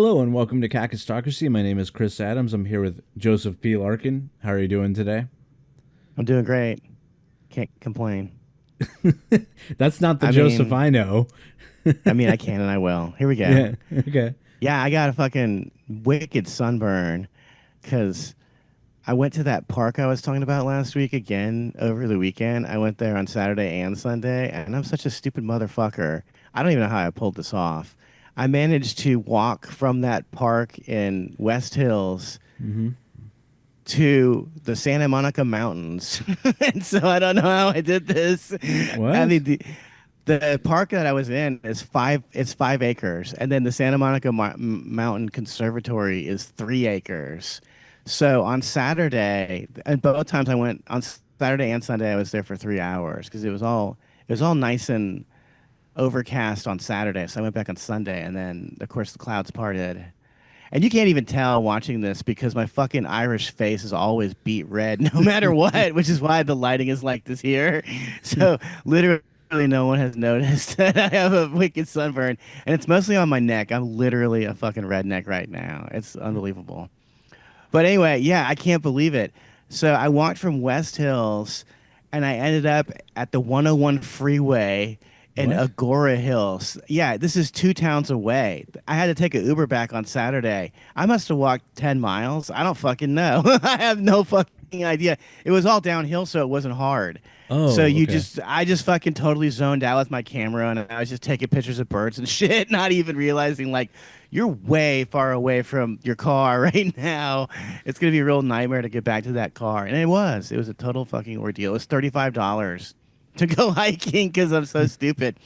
Hello and welcome to Kakistocracy. My name is Chris Adams. I'm here with Joseph P. Larkin. How are you doing today? I'm doing great. Can't complain. That's not the I Joseph mean, I know. I can and I will. Here we go. Yeah. Okay. Yeah, I got a fucking wicked sunburn because I went to that park I was talking about last week again over the weekend. I went there on Saturday and Sunday, and I'm such a stupid motherfucker. I don't even know how I pulled this off. I managed to walk from that park in West Hills hmm to the Santa Monica Mountains. And so I don't know how I did this. I What? mean, the park that I was in is it's 5 acres, and then the Santa Monica Mountain Conservatory is 3 acres. So on Saturday, and both times I went on Saturday and Sunday, I was there for 3 hours because it was all nice and overcast on Saturday. So I went back on Sunday, and then of course the clouds parted. And you can't even tell watching this because my fucking Irish face is always beet red no matter what, which is why the lighting is like this here. So literally no one has noticed that I have a wicked sunburn. And it's mostly on my neck. I'm literally a fucking redneck right now. It's unbelievable. But anyway, yeah, I can't believe it. So I walked from West Hills and I ended up at the 101 freeway in What? Agora Hills. Yeah, this is 2 towns away. I had to take an Uber back on Saturday. I must have walked 10 miles. I don't fucking know. I have no fucking idea. It was all downhill, so it wasn't hard. So Oh, okay. I just fucking totally zoned out with my camera and I was just taking pictures of birds and shit, not even realizing like you're way far away from your car right now. It's gonna be a real nightmare to get back to that car. And it was. It was a total fucking ordeal. It was $35 to go hiking because I'm so stupid.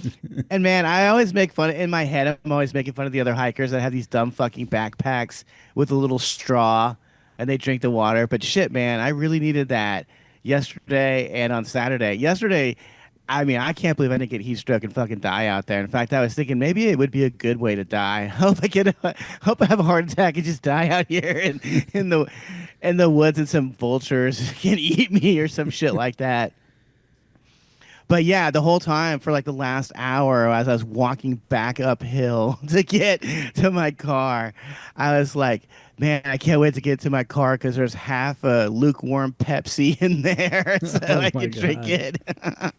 And man, I always make fun in my head. I'm always making fun of the other hikers that have these dumb fucking backpacks with a little straw and they drink the water. But shit, man, I really needed that yesterday and on Saturday. Yesterday, I mean, I can't believe I didn't get heat stroke and fucking die out there. In fact, I was thinking maybe it would be a good way to die. Hope I have a heart attack and just die out here in the in the woods and some vultures can eat me or some shit like that. But yeah, the whole time for like the last hour, as I was walking back uphill to get to my car, I was like, man, I can't wait to get to my car because there's half a lukewarm Pepsi in there so Oh I my can drink God. it.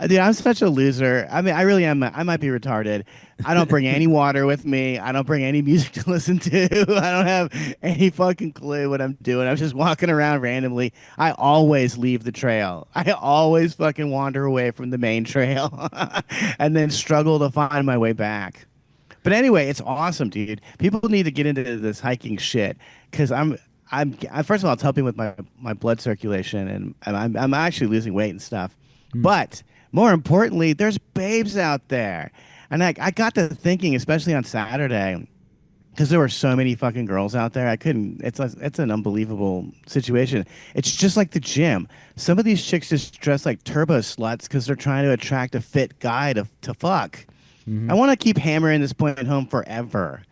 Dude, I'm such a loser. I mean, I really am. I might be retarded. I don't bring any water with me. I don't bring any music to listen to. I don't have any fucking clue what I'm doing. I'm just walking around randomly. I always leave the trail. I always fucking wander away from the main trail and then struggle to find my way back. But anyway, it's awesome, dude. People need to get into this hiking shit because first of all, it's helping with my blood circulation and I'm actually losing weight and stuff. Hmm. But more importantly, there's babes out there. And I got to thinking, especially on Saturday, because there were so many fucking girls out there. I couldn't. It's an unbelievable situation. It's just like the gym. Some of these chicks just dress like turbo sluts because they're trying to attract a fit guy to fuck. I hmm want to keep hammering this point home forever,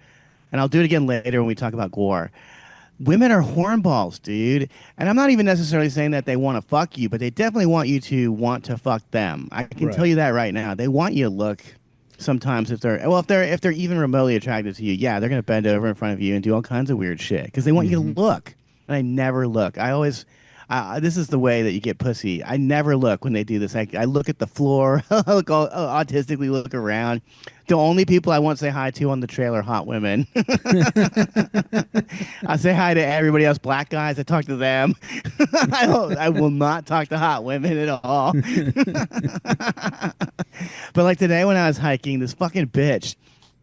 and I'll do it again later when we talk about Gwar. Women are hornballs, dude. And I'm not even necessarily saying that they want to fuck you, but they definitely want you to want to fuck them. I can tell Right. you that right now. They want you to look sometimes if they're even remotely attracted to you, yeah, they're gonna bend over in front of you and do all kinds of weird shit because they want you hmm to look. And I never look. I always this is the way that you get pussy. I never look when they do this. I look at the floor, look all, autistically look around. The only people I won't say hi to on the trail are hot women. I say hi to everybody else, black guys. I talk to them. I will not talk to hot women at all. But like today when I was hiking, this fucking bitch,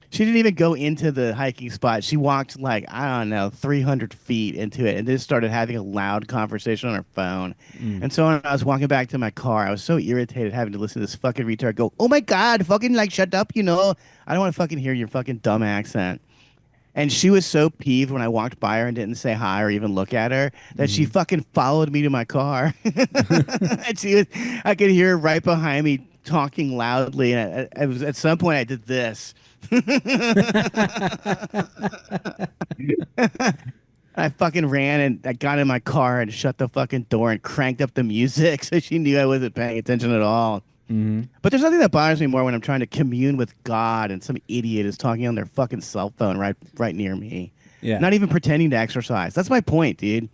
she didn't even go into the hiking spot. She walked like, I don't know, 300 feet into it and just started having a loud conversation on her phone. Mm. And so when I was walking back to my car, I was so irritated having to listen to this fucking retard go, oh my God, fucking like shut up, you know? I don't want to fucking hear your fucking dumb accent. And she was so peeved when I walked by her and didn't say hi or even look at her that she hmm fucking followed me to my car. And I could hear her right behind me talking loudly. And at some point, I did this. I fucking ran and I got in my car and shut the fucking door and cranked up the music so she knew I wasn't paying attention at all. Mm-hmm. But there's nothing that bothers me more when I'm trying to commune with God and some idiot is talking on their fucking cell phone right near me. Yeah. Not even pretending to exercise. That's my point, dude.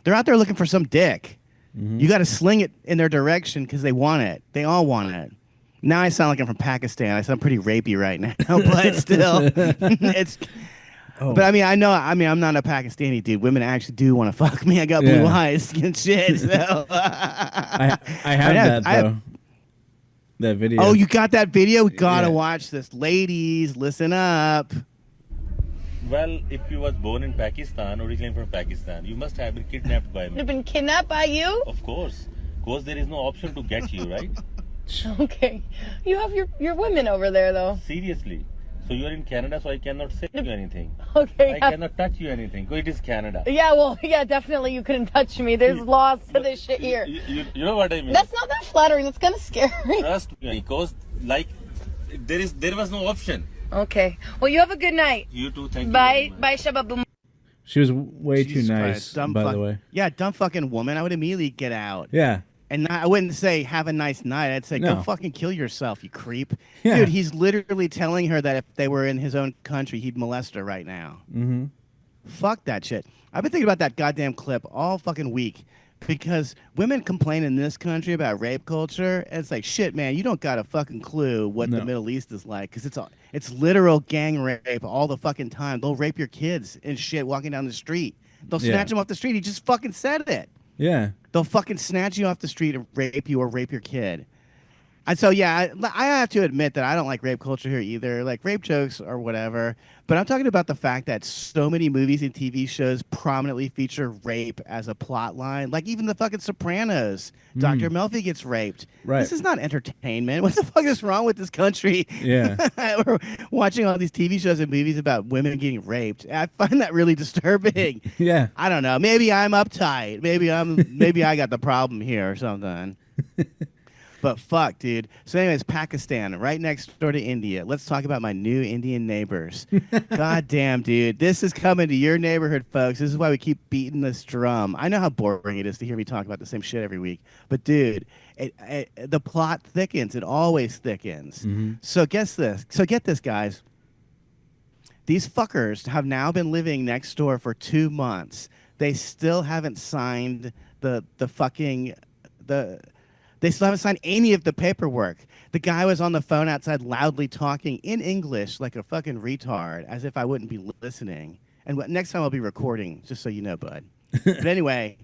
They're out there looking for some dick. Mm-hmm. You got to sling it in their direction because they want it. They all want it. Now I sound like I'm from Pakistan. I sound pretty rapey right now, but still, it's. Oh. But I mean, I'm not a Pakistani dude. Women actually do want to fuck me. I got blue eyes and shit. So I have that though. That video. Oh, you got that video? We gotta Yeah. watch this, ladies. Listen up. Well, if you was born in Pakistan, originally from Pakistan, you must have been kidnapped by me. You've been kidnapped by you? Of course. Because there is no option to get you, right? Okay. You have your women over there, though. Seriously. So you are in Canada, so I cannot say you anything. Okay. I cannot touch you anything. Because it is Canada. Yeah, well, yeah, definitely you couldn't touch me. There's laws to this shit here. You know what I mean? That's not that flattering. That's kind of scary. Trust me. Because, like, there was no option. Okay. Well, you have a good night. You too. Thank you. Bye. Bye, Shababoom. She was way Jesus too nice, Christ, dumb by the way. Yeah, dumb fucking woman. I would immediately get out. Yeah. And I wouldn't say, have a nice night. I'd say, No. go fucking kill yourself, you creep. Yeah. Dude, he's literally telling her that if they were in his own country, he'd molest her right now. Mm-hmm. Fuck that shit. I've been thinking about that goddamn clip all fucking week because women complain in this country about rape culture. And it's like, shit, man, you don't got a fucking clue what the Middle East is like because it's literal gang rape all the fucking time. They'll rape your kids and shit walking down the street. They'll snatch them off the street. He just fucking said it. Yeah. They'll fucking snatch you off the street and rape you or rape your kid. And so, yeah, I have to admit that I don't like rape culture here either. Like, rape jokes or whatever. But I'm talking about the fact that so many movies and TV shows prominently feature rape as a plot line. Like, even the fucking Sopranos. Dr. Melfi gets raped. Right. This is not entertainment. What the fuck is wrong with this country? Yeah. We're watching all these TV shows and movies about women getting raped. I find that really disturbing. Yeah. I don't know. Maybe I'm uptight. Maybe I got the problem here or something. But fuck, dude. So anyways, Pakistan, right next door to India. Let's talk about my new Indian neighbors. God damn, dude. This is coming to your neighborhood, folks. This is why we keep beating this drum. I know how boring it is to hear me talk about the same shit every week. But, dude, the plot thickens. It always thickens. Mm-hmm. So get this, guys. These fuckers have now been living next door for 2 months. They still haven't signed They still haven't signed any of the paperwork. The guy was on the phone outside loudly talking in English like a fucking retard, as if I wouldn't be listening. And next time I'll be recording, just so you know, bud. But anyway,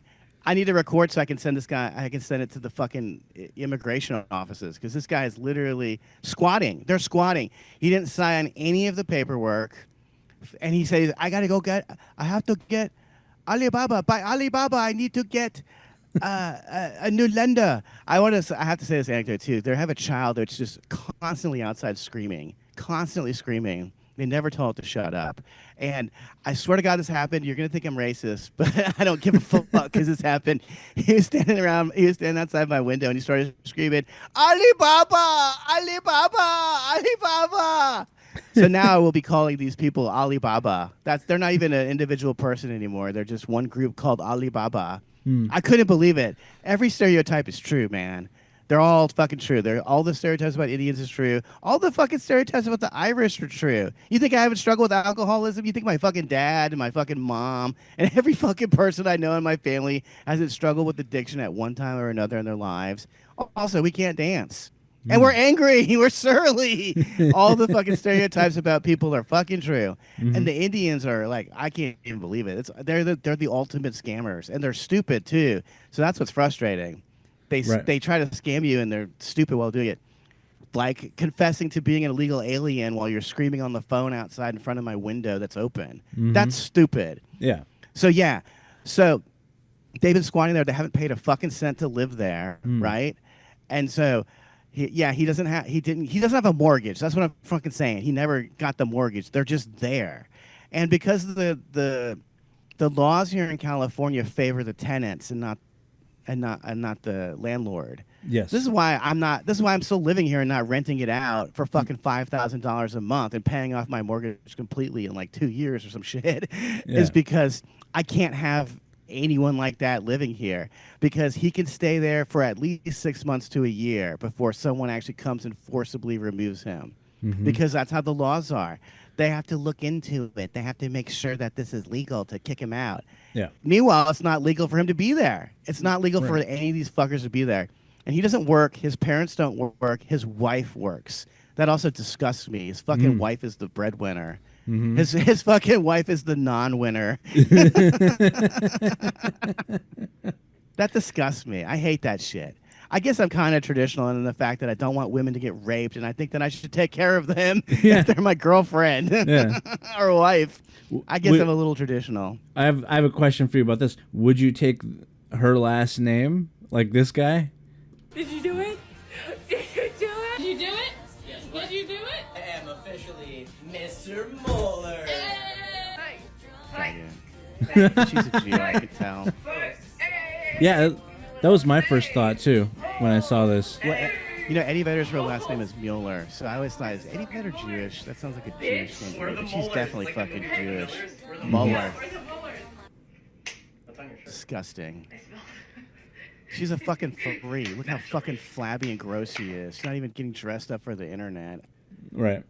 I need to record so I can send this guy. I can send it to the fucking immigration offices because this guy is literally squatting. They're squatting. He didn't sign any of the paperwork, and he says, I have to get Alibaba. By Alibaba, I need to get a new lender. I have to say this anecdote too. They have a child that's just constantly outside screaming. They never told it to shut up. And I swear to God, this happened. You're gonna think I'm racist, but I don't give a fuck because this happened. He was standing outside my window and he started screaming, Alibaba, Alibaba, Alibaba. So now I will be calling these people Alibaba. They're not even an individual person anymore. They're just one group called Alibaba. I couldn't believe it. Every stereotype is true, man. They're all fucking true. All the stereotypes about Indians is true. All the fucking stereotypes about the Irish are true. You think I haven't struggled with alcoholism? You think my fucking dad and my fucking mom and every fucking person I know in my family hasn't struggled with addiction at one time or another in their lives? Also, we can't dance. And we're angry. We're surly. All the fucking stereotypes about people are fucking true. Mm-hmm. And the Indians are like, I can't even believe it. They're the ultimate scammers. And they're stupid, too. So that's what's frustrating. They try to scam you, and they're stupid while doing it. Like confessing to being an illegal alien while you're screaming on the phone outside in front of my window that's open. Mm-hmm. That's stupid. Yeah. So they've been squatting there. They haven't paid a fucking cent to live there, right? And so... He doesn't have a mortgage. That's what I'm fucking saying. He never got the mortgage. They're just there. And because the laws here in California favor the tenants and not the landlord. Yes. This is why I'm still living here and not renting it out for fucking $5,000 a month and paying off my mortgage completely in like 2 years or some shit. Is because I can't have anyone like that living here because he can stay there for at least 6 months to a year before someone actually comes and forcibly removes him. Because that's how the laws are. They have to look into it. They have to make sure that this is legal to kick him out. Yeah. Meanwhile, it's not legal for him to be there. It's not legal for Right. any of these fuckers to be there. And he doesn't work. His parents don't work. His wife works. That also disgusts me. His fucking wife is the breadwinner. His fucking wife is the non-winner. That disgusts me. I hate that shit. I guess I'm kind of traditional in the fact that I don't want women to get raped, and I think that I should take care of them if they're my girlfriend or wife. I guess I'm a little traditional. I have a question for you about this. Would you take her last name, like this guy? Did you do it? Did you do it? Did you do it? Guess what? Did you do it? I am officially Mr. Mueller. She's a Jew, I could tell. Yeah, that was my first thought too when I saw this. Well, you know, Eddie Vedder's real last name is Mueller, so I always thought, is Eddie Vedder Jewish? That sounds like a Jewish name. But she's definitely fucking Jewish. Mueller. Disgusting. She's a fucking free. Look how fucking flabby and gross she is. She's not even getting dressed up for the internet. Right.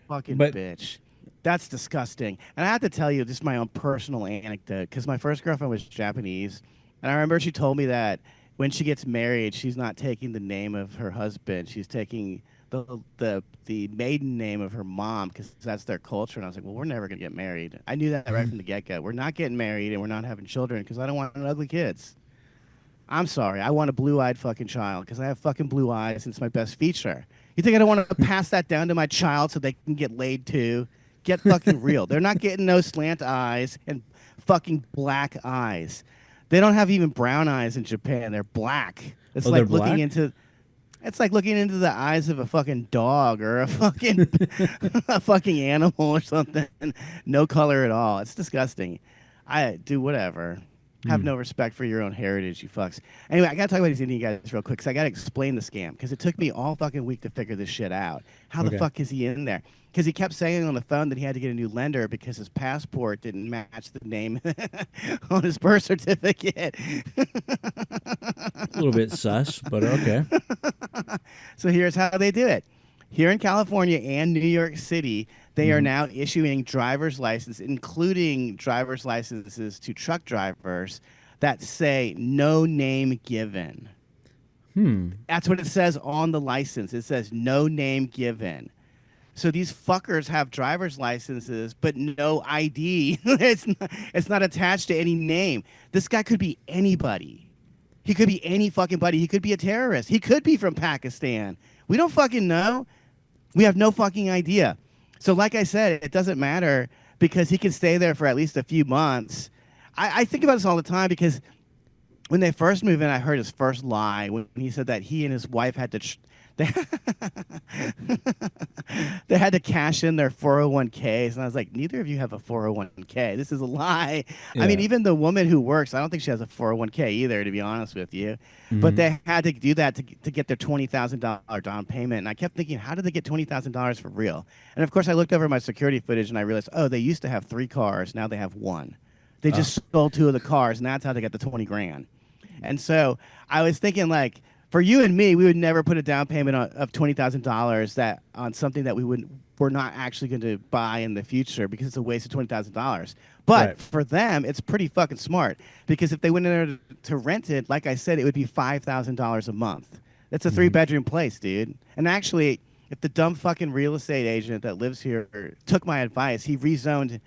Fucking But- bitch. That's disgusting. And I have to tell you, just my own personal anecdote, because my first girlfriend was Japanese, and I remember she told me that when she gets married, she's not taking the name of her husband. She's taking the maiden name of her mom because that's their culture. And I was like, well, we're never going to get married. I knew that right from the get-go. We're not getting married, and we're not having children because I don't want ugly kids. I'm sorry. I want a blue-eyed fucking child because I have fucking blue eyes and it's my best feature. You think I don't want to pass that down to my child so they can get laid too? Get fucking real. They're not getting no slant eyes and fucking black eyes. They don't have even brown eyes in Japan. They're black. It's Oh, like they're looking black? into it's like looking into the eyes of a fucking dog or a fucking a fucking animal or something. No color at all. It's disgusting. I do whatever. Have no respect for your own heritage, you fucks. Anyway, I got to talk about these Indian guys real quick because I got to explain the scam because it took me all fucking week to figure this shit out. How the Okay. fuck is he in there? Because he kept saying on the phone that he had to get a new lender because his passport didn't match the name on his birth certificate. A little bit sus, but okay. So here's how they do it. Here in California and New York City, they are now issuing driver's license, including driver's licenses to truck drivers that say no name given. That's what it says on the license. It says no name given. So these fuckers have driver's licenses, but no ID. It's not attached to any name. This guy could be anybody. He could be any fucking buddy. He could be a terrorist. He could be from Pakistan. We don't fucking know. We have no fucking idea. So like I said, it doesn't matter because he can stay there for at least a few months. I think about this all the time because when they first moved in, I heard his first lie when he said that he and his wife had to they had to cash in their 401ks, and I was like, neither of you have a 401k. This is a lie. I mean, Yeah. even the woman who works, I don't think she has a 401k either, to be honest with you. But they had to do that to get their $20,000 down payment, and I kept thinking, how did they get $20,000 for real? And of course, I looked over my security footage, and I realized, oh, they used to have 3 cars, now they have 1. They just sold 2 of the cars, and that's how they got the 20 grand. And so I was thinking, like, for you and me, we would never put a down payment of $20,000 that on something that we're not actually going to buy in the future because it's a waste of $20,000. But Right. for them, it's pretty fucking smart because if they went in there to rent it, like I said, it would be $5,000 a month. That's a 3-bedroom place, dude. And actually, if the dumb fucking real estate agent that lives here took my advice, he rezoned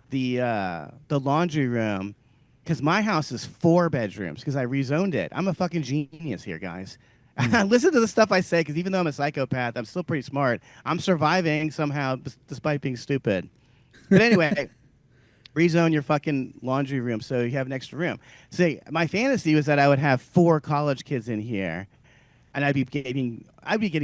the laundry room. Because my house is 4 bedrooms because I rezoned it. I'm a fucking genius here, guys. Listen to the stuff I say because even though I'm a psychopath, I'm still pretty smart. I'm surviving somehow despite being stupid. But anyway, rezone your fucking laundry room so you have an extra room. See, my fantasy was that I would have 4 college kids in here and I'd be getting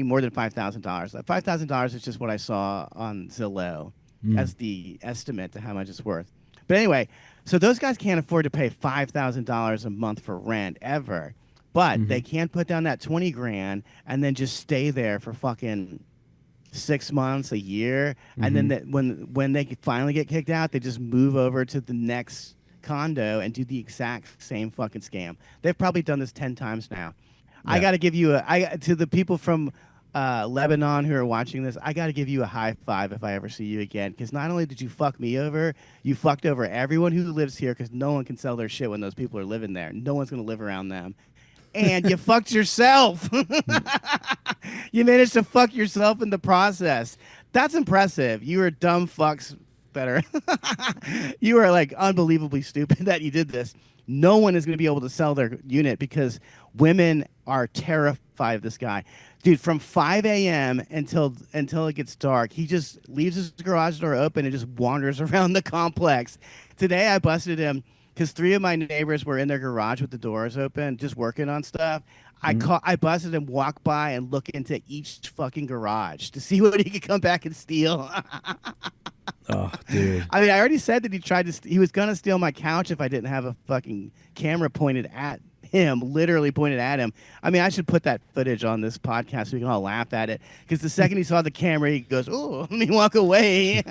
more than $5,000. $5,000 is just what I saw on Zillow as the estimate to how much it's worth. But anyway, so those guys can't afford to pay $5,000 a month for rent ever, but they can put down that 20 grand and then just stay there for fucking 6 months, a year, and then when they finally get kicked out, they just move over to the next condo and do the exact same fucking scam. They've probably done this 10 times now. Yeah. I got to give you to the people from Lebanon who are watching this, I got to give you a high five if I ever see you again. Because not only did you fuck me over, you fucked over everyone who lives here because no one can sell their shit when those people are living there. No one's going to live around them. And you fucked yourself. You managed to fuck yourself in the process. That's impressive. You were dumb fucks that are you are like unbelievably stupid that you did this. No one is going to be able to sell their unit because women are terrified of this guy. Dude, from 5 a.m. until it gets dark, he just leaves his garage door open and just wanders around the complex. Today I busted him because 3 of my neighbors were in their garage with the doors open, just working on stuff. I busted him walk by and look into each fucking garage to see what he could come back and steal. Oh, dude. I mean, I already said that he was gonna steal my couch if I didn't have a fucking camera pointed at him, literally pointed at him. I mean, I should put that footage on this podcast so we can all laugh at it. Because the second he saw the camera, he goes, "Oh, let me walk away."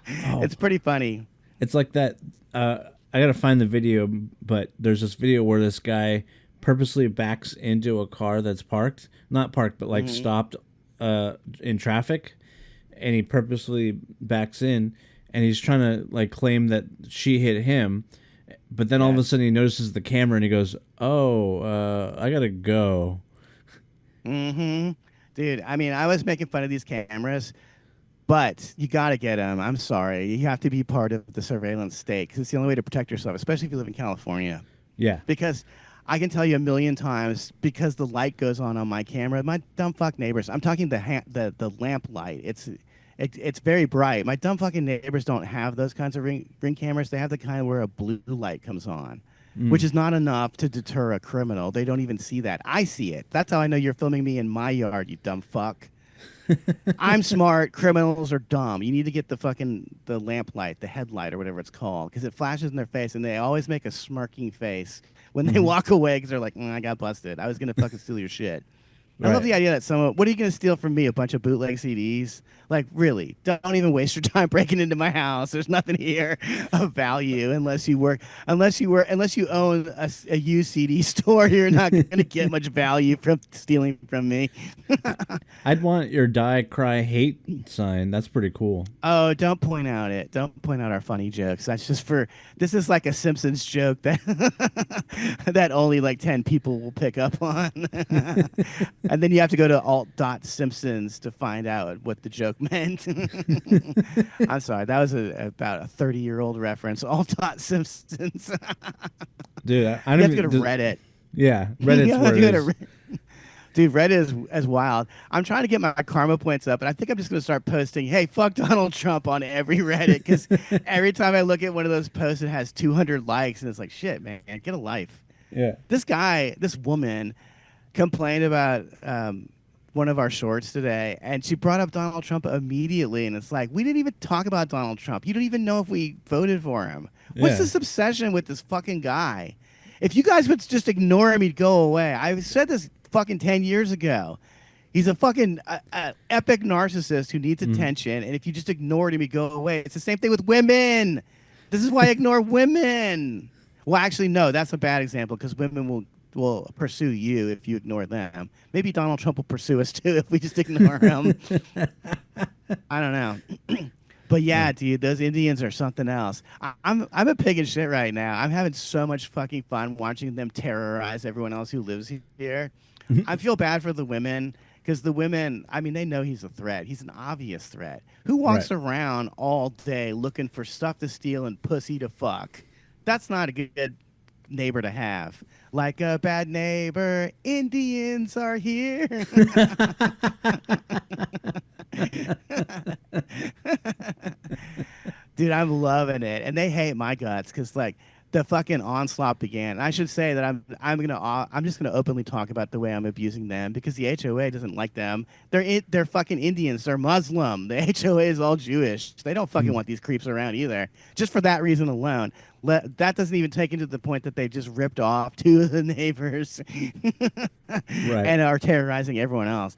It's pretty funny. It's like that. I gotta find the video, but there's this video where this guy purposely backs into a car that's not parked, but like stopped in traffic, and he purposely backs in, and he's trying to like claim that she hit him, but then all of a sudden he notices the camera and he goes, "Oh, I gotta go." Dude, I mean, I was making fun of these cameras, but you got to get them. I'm sorry. You have to be part of the surveillance state because it's the only way to protect yourself, especially if you live in California. Yeah. Because I can tell you a million times, because the light goes on my camera, my dumb fuck neighbors, I'm talking the lamp light. It's very bright. My dumb fucking neighbors don't have those kinds of ring cameras. They have the kind where a blue light comes on, which is not enough to deter a criminal. They don't even see that. I see it. That's how I know you're filming me in my yard, you dumb fuck. I'm smart. Criminals are dumb. You need to get the lamp light, the headlight or whatever it's called, because it flashes in their face, and they always make a smirking face when they walk away because they're like, I got busted. I was going to fucking steal your shit. I love the idea that someone, what are you going to steal from me? A bunch of bootleg CDs? Like, really? Don't even waste your time breaking into my house. There's nothing here of value unless you own a used CD store. You're not going to get much value from stealing from me. I'd want your die cry hate sign. That's pretty cool. Oh, don't point out our funny jokes. This is like a Simpsons joke that that only like 10 people will pick up on. And then you have to go to alt.simpsons to find out what the joke meant. I'm sorry. That was about a 30-year-old reference. Alt.simpsons. Dude, I don't you have to go to Reddit. Yeah, Reddit's where it is. Dude, Reddit is wild. I'm trying to get my karma points up, and I think I'm just going to start posting, "Hey, fuck Donald Trump" on every Reddit, because every time I look at one of those posts, it has 200 likes, and it's like, shit, man, get a life. Yeah. This woman complained about one of our shorts today, and she brought up Donald Trump immediately, and it's like, we didn't even talk about Donald Trump. You don't even know if we voted for him. What's this obsession with this fucking guy? If you guys would just ignore him, he'd go away. I said this fucking 10 years ago. He's a fucking epic narcissist who needs attention, and if you just ignored him, he'd go away. It's the same thing with women. This is why I ignore women. Well, actually, no, that's a bad example, because women will pursue you if you ignore them. Maybe Donald Trump will pursue us too if we just ignore him. I don't know. But yeah, dude, those Indians are something else. I'm a pig in shit right now. I'm having so much fucking fun watching them terrorize everyone else who lives here. I feel bad for the women, because the women, I mean, they know he's a threat. He's an obvious threat. Who walks around all day looking for stuff to steal and pussy to fuck? That's not a good neighbor to have. Like a bad neighbor, Indians are here. Dude, I'm loving it, and they hate my guts because like the fucking onslaught began. And I should say that I'm just gonna openly talk about the way I'm abusing them, because the HOA doesn't like them. They're fucking Indians. They're Muslim. The HOA is all Jewish. They don't fucking want these creeps around either. Just for that reason alone. That doesn't even take into the point that they've just ripped off 2 of the neighbors and are terrorizing everyone else.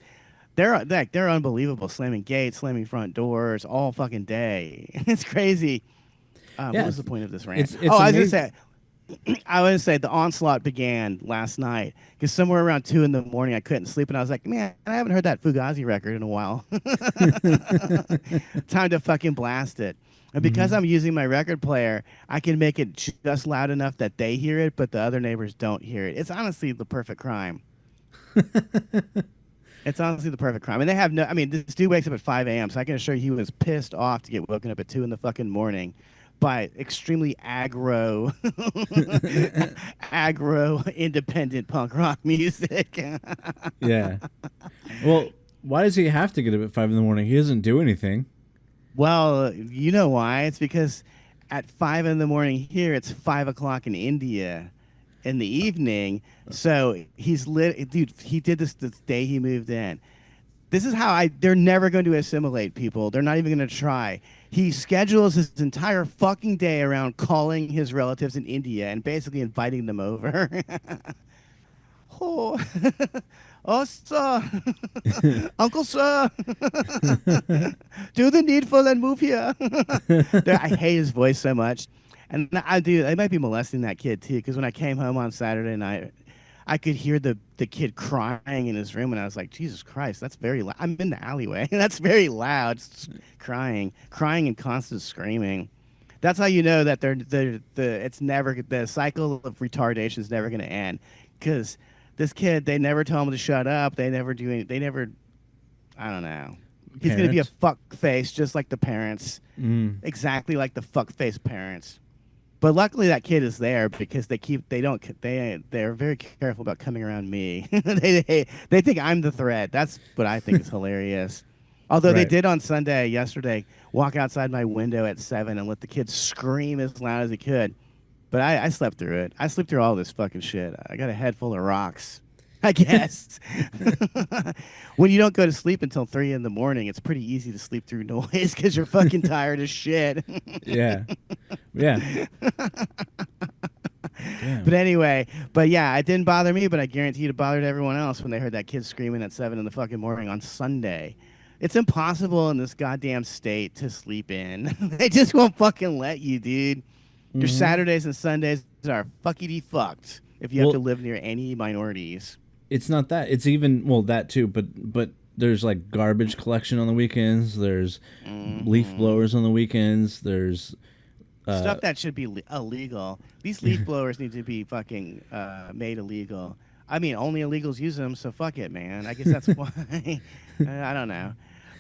They're unbelievable, slamming gates, slamming front doors all fucking day. It's crazy. What was the point of this rant? It's I was amazing. gonna say the onslaught began last night because somewhere around 2 in the morning I couldn't sleep and I was like, man, I haven't heard that Fugazi record in a while. Time to fucking blast it. And because I'm using my record player, I can make it just loud enough that they hear it, but the other neighbors don't hear it. It's honestly the perfect crime. It's honestly the perfect crime. And they have no, I mean, this dude wakes up at 5 a.m., so I can assure you he was pissed off to get woken up at 2 in the fucking morning by extremely aggro, independent punk rock music. Yeah. Well, why does he have to get up at 5 in the morning? He doesn't do anything. Well, you know why? It's because at 5 in the morning here, it's 5 o'clock in India in the evening. So he's dude, he did this the day he moved in. This is how they're never going to assimilate people. They're not even going to try. He schedules his entire fucking day around calling his relatives in India and basically inviting them over. Oh, oh, sir. Uncle, sir. Do the needful and move here. I hate his voice so much. And I might be molesting that kid, too, because when I came home on Saturday night, I could hear the kid crying in his room, and I was like, Jesus Christ, that's very loud. I'm in the alleyway. That's very loud, crying and constant screaming. That's how you know that it's never, the cycle of retardation is never going to end, because this kid, they never tell him to shut up. They never do anything. They never, I don't know. He's going to be a fuck face just like the parents. Exactly like the fuck face parents. But luckily that kid is there because they're very careful about coming around me. they think I'm the threat. That's what I think is hilarious. Although they did on yesterday, walk outside my window at 7 and let the kid scream as loud as he could. But I slept through it. I slept through all this fucking shit. I got a head full of rocks, I guess. When you don't go to sleep until 3 in the morning, it's pretty easy to sleep through noise because you're fucking tired as shit. Yeah. Yeah. But anyway, it didn't bother me, but I guarantee it bothered everyone else when they heard that kid screaming at 7 in the fucking morning on Sunday. It's impossible in this goddamn state to sleep in. They just won't fucking let you, dude. Your Saturdays and Sundays are fuckity fucked if you have to live near any minorities. It's not that. It's even, that too, but there's like garbage collection on the weekends. There's leaf blowers on the weekends. There's stuff that should be illegal. These leaf blowers need to be fucking made illegal. I mean, only illegals use them, so fuck it, man. I guess that's why. I don't know.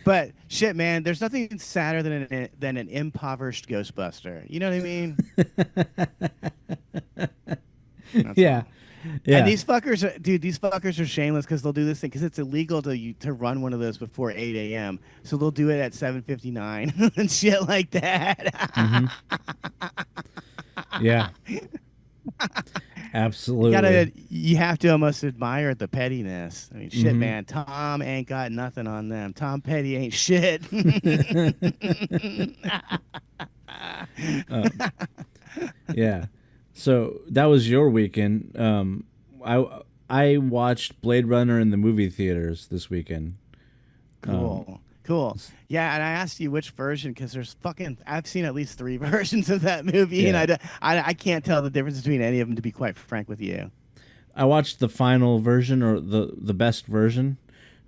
But shit, man, there's nothing sadder than an impoverished Ghostbuster. You know what I mean? Yeah. Yeah. And these fuckers are shameless because they'll do this thing because it's illegal to run one of those before 8 a.m. So they'll do it at 7:59 and shit like that. Yeah. Absolutely. You have to almost admire the pettiness. I mean, shit, man. Tom ain't got nothing on them. Tom Petty ain't shit. Yeah. So that was your weekend. I watched Blade Runner in the movie theaters this weekend. Cool. Yeah, and I asked you which version because I've seen at least 3 versions of that movie, and I can't tell the difference between any of them, to be quite frank with you. I watched the final version, or the best version.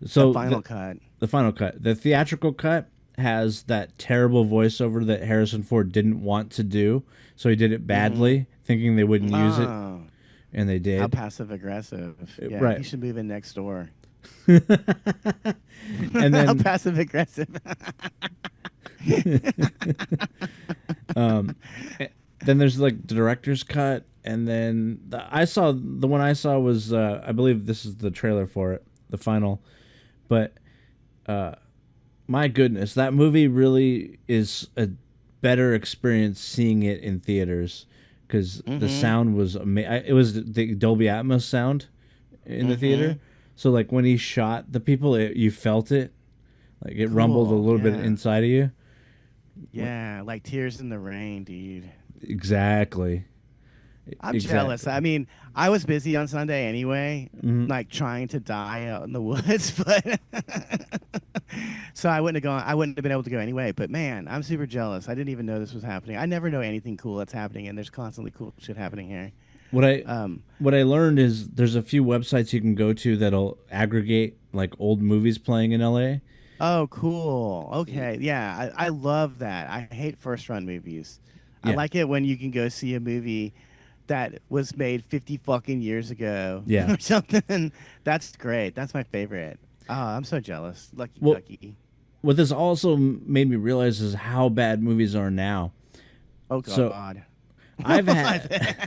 So the final cut. The final cut. The theatrical cut has that terrible voiceover that Harrison Ford didn't want to do, so he did it badly, thinking they wouldn't use it, and they did. How passive aggressive. Yeah, right. He should move in next door. And then how passive aggressive. Then there's like the director's cut, and then the one I saw was I believe this is the trailer for it, the final. But my goodness, that movie really is a better experience seeing it in theaters because the sound was amazing. It was the Dolby Atmos sound in the theater. So like when he shot the people, you felt it, like it rumbled a little bit inside of you. Yeah, like Tears in the Rain, dude. Exactly. I'm jealous. I mean, I was busy on Sunday anyway, like trying to die out in the woods, but So I wouldn't have gone. I wouldn't have been able to go anyway. But man, I'm super jealous. I didn't even know this was happening. I never know anything cool that's happening, and there's constantly cool shit happening here. What I Um, what I learned is there's a few websites you can go to that'll aggregate like old movies playing in LA. oh, cool. Okay, yeah, I love that. I hate first run movies. I Yeah. like it when you can go see a movie that was made 50 fucking years ago Yeah. or something. That's great. That's my favorite. Oh, I'm so jealous. Lucky Well, Ducky. What this also made me realize is how bad movies are now. Oh So God. I've had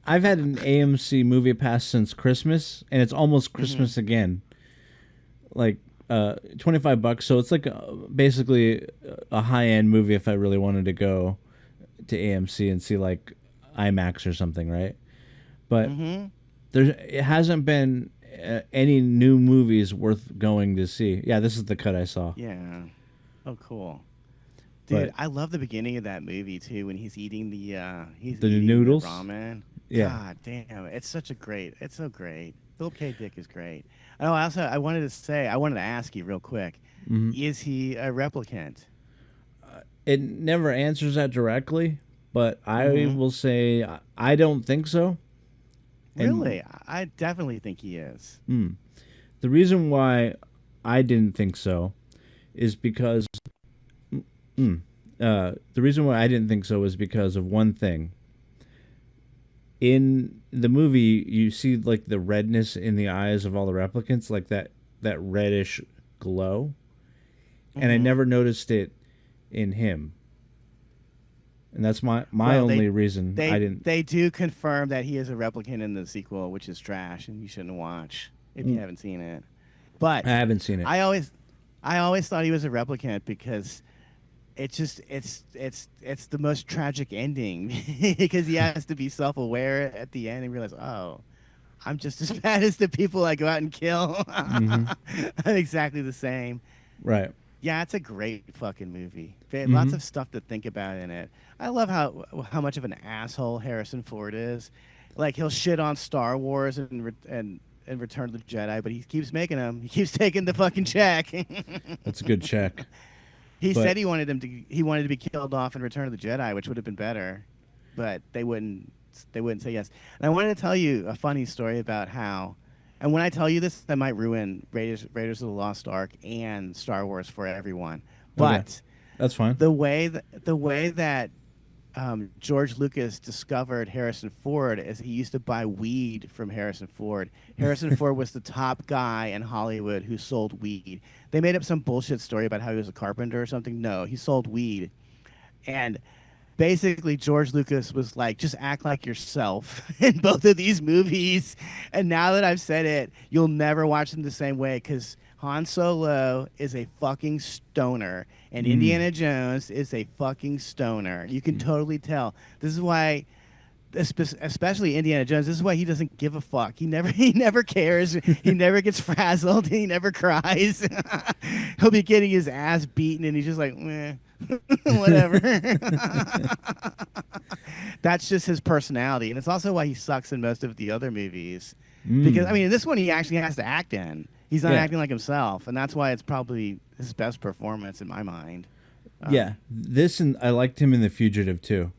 I've had an AMC movie pass since Christmas, and it's almost Christmas again. Like $25, so it's like basically a high end movie if I really wanted to go to AMC and see like IMAX or something, right? But it hasn't been any new movies worth going to see. Yeah, this is the cut I saw. Yeah. Oh, cool. Dude, But- I love the beginning of that movie too when he's eating the The eating noodles? the ramen. Yeah. God damn, it's so great. Philip K. Dick is great. Oh, I wanted to ask you real quick. Is he a replicant? It never answers that directly, but I will say I don't think so. And- Really? I definitely think he is. The reason why I didn't think so is because the reason why I didn't think so is because of one thing. In the movie, you see like the redness in the eyes of all the replicants, like that reddish glow, and I never noticed it in him. And that's my Well, only reason I didn't. They do confirm that he is a replicant in the sequel, which is trash, and you shouldn't watch if you haven't seen it. But I haven't seen it. I always thought he was a replicant because it's the most tragic ending because he has to be self-aware at the end and realize, oh, I'm just as bad as the people I go out and kill. I'm exactly the same. Right. Yeah, it's a great fucking movie. Lots of stuff to think about in it. I love how much of an asshole Harrison Ford is. Like he'll shit on Star Wars and Return of the Jedi, but he keeps making them. He keeps taking the fucking check. That's a good check. He But- said he wanted to be killed off in Return of the Jedi, which would have been better, but they wouldn't say yes. And I wanted to tell you a funny story about how, and when I tell you this, I might ruin Raiders of the Lost Ark and Star Wars for everyone. But That's fine. the way that George Lucas discovered Harrison Ford is he used to buy weed from Harrison Ford. Harrison Ford was the top guy in Hollywood who sold weed. They made up some bullshit story about how he was a carpenter or something. No, he sold weed. And basically George Lucas was like, just act like yourself in both of these movies. And now that I've said it, you'll never watch them the same way because Han Solo is a fucking stoner and Indiana Jones is a fucking stoner. You can totally tell. This is why, especially Indiana Jones, this is why he doesn't give a fuck. He never cares. He never gets frazzled. He never cries. He'll be getting his ass beaten and he's just like, meh. Whatever. That's just his personality, and it's also why he sucks in most of the other movies. Because I mean, in this one he actually has to act in. He's not acting like himself, and that's why it's probably his best performance in my mind. Yeah, this and I liked him in The Fugitive too.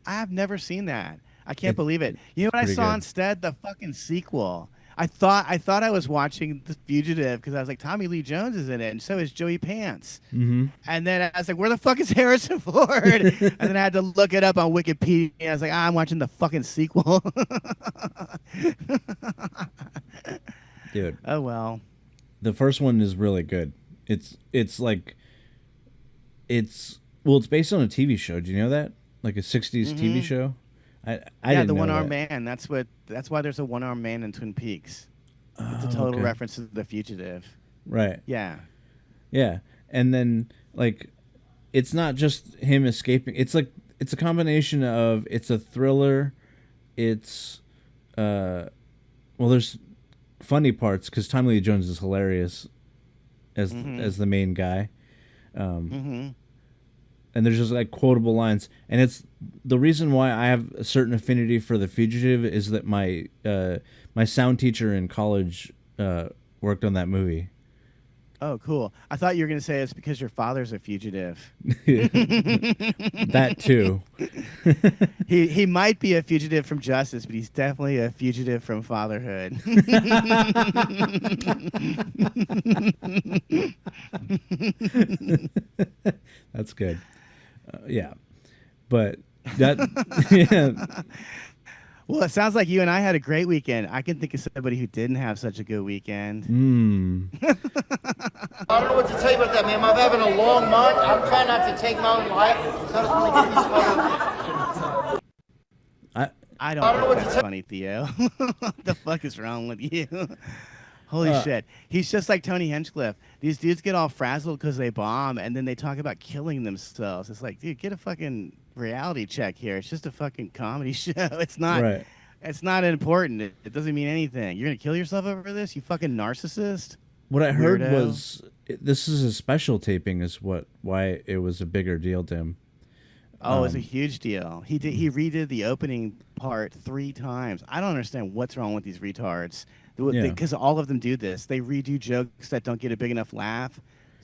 I've never seen that. I can't believe it. You know what I pretty saw good. instead? The fucking sequel. I thought I was watching The Fugitive because I was like, Tommy Lee Jones is in it, and so is Joey Pants. Mm-hmm. And then I was like, where the fuck is Harrison Ford? And then I had to look it up on Wikipedia. I was like, I'm watching the fucking sequel. Dude, Oh, well. the first one is really good. It's like it's based on a TV show. Do you know that? Like a '60s TV show. I Yeah, didn't the know one-armed that. man. That's why there's a one-armed man in Twin Peaks. It's a Oh, total okay. reference to The Fugitive. Right. Yeah. Yeah, and then like, it's not just him escaping. It's like it's a combination of it's a thriller. It's there's funny parts because Tommy Lee Jones is hilarious as the main guy. And there's just like quotable lines, and it's the reason why I have a certain affinity for The Fugitive is that my sound teacher in college worked on that movie. Oh, cool. I thought you were going to say it's because your father's a fugitive. That too. He might be a fugitive from justice, but he's definitely a fugitive from fatherhood. That's good. Yeah, but that yeah. Well, it sounds like you and I had a great weekend. I can think of somebody who didn't have such a good weekend. I don't know what to tell you about that, man. I'm having a long month. I'm trying not to take my own life. So I just want to get these photos. I don't know think that's funny, Theo. What the fuck is wrong with you? Holy shit. He's just like Tony Hinchcliffe. These dudes get all frazzled because they bomb, and then they talk about killing themselves. It's like, dude, get a fucking reality check here. It's just a fucking comedy show. It's not Right. It's not important. It doesn't mean anything. You're going to kill yourself over this, you fucking narcissist? What I heard Weirdo. was this is a special taping, is why it was a bigger deal to him. Oh, it's a huge deal. He redid the opening part 3 times. I don't understand what's wrong with these retards. Because all of them do this. They redo jokes that don't get a big enough laugh,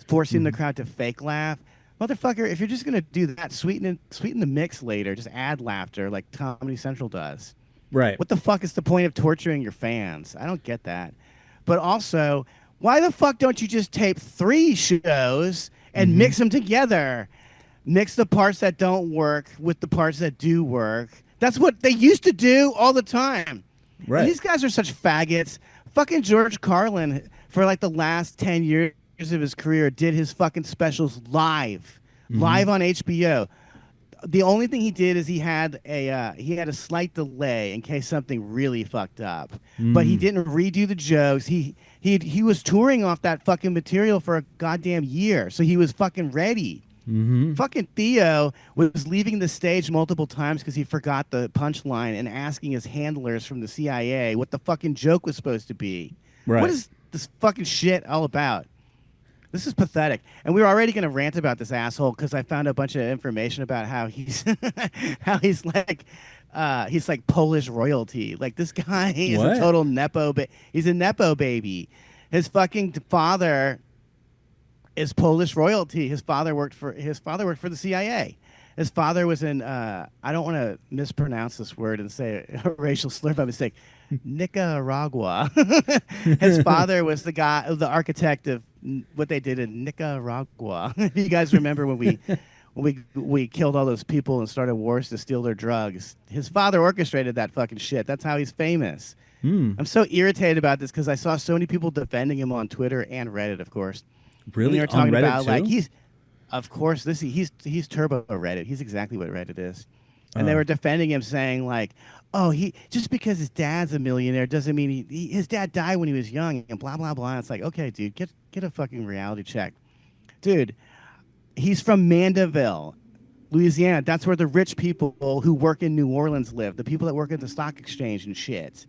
forcing the crowd to fake laugh. Motherfucker, if you're just gonna do that, sweeten the mix later. Just add laughter like Comedy Central does. Right. What the fuck is the point of torturing your fans? I don't get that. But also, why the fuck don't you just tape 3 shows and mix them together? Mix the parts that don't work with the parts that do work. That's what they used to do all the time. Right. And these guys are such faggots. Fucking George Carlin, for like the last 10 years of his career, did his fucking specials live on HBO. The only thing he did is he had a slight delay in case something really fucked up. But he didn't redo the jokes. He was touring off that fucking material for a goddamn year, so he was fucking ready. Fucking Theo was leaving the stage multiple times because he forgot the punchline and asking his handlers from the CIA what the fucking joke was supposed to be. Right. What is this fucking shit all about? This is pathetic. And we were already going to rant about this asshole because I found a bunch of information about how he's he's like Polish royalty. Like, this guy is a total nepo. He's a nepo baby. His fucking father is Polish royalty. His father worked for the CIA. His father was in I don't want to mispronounce this word and say a racial slur by mistake. Nicaragua. His father was the architect of what they did in Nicaragua. You guys remember when we killed all those people and started wars to steal their drugs? His father orchestrated that fucking shit. That's how he's famous. I'm so irritated about this because I saw so many people defending him on Twitter and Reddit, of course. Really? And they were talking on Reddit about too? like he's turbo Reddit. He's exactly what Reddit is. And they were defending him, saying like, "Oh, he just because his dad's a millionaire doesn't mean his dad died when he was young," and blah blah blah. It's like, okay, dude, get a fucking reality check, dude. He's from Mandeville, Louisiana. That's where the rich people who work in New Orleans live. The people that work at the stock exchange and shit.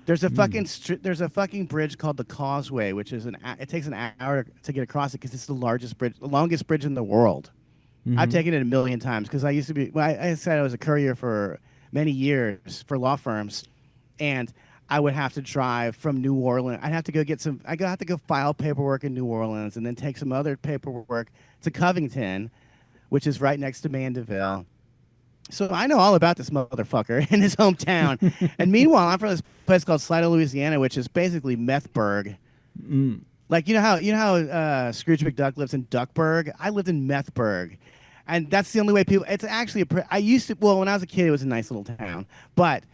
There's a fucking bridge called the Causeway, which is it takes an hour to get across it because it's the longest bridge in the world. I've taken it a million times because I used to be. Well, I said I was a courier for many years for law firms, and I would have to drive from New Orleans. I'd have to go have to go file paperwork in New Orleans, and then take some other paperwork to Covington, which is right next to Mandeville. So I know all about this motherfucker in his hometown. And meanwhile, I'm from this place called Slidell, Louisiana, which is basically Methburg. Like, you know how Scrooge McDuck lives in Duckburg? I lived in Methburg. And that's the only way people... It's actually... when I was a kid, it was a nice little town. But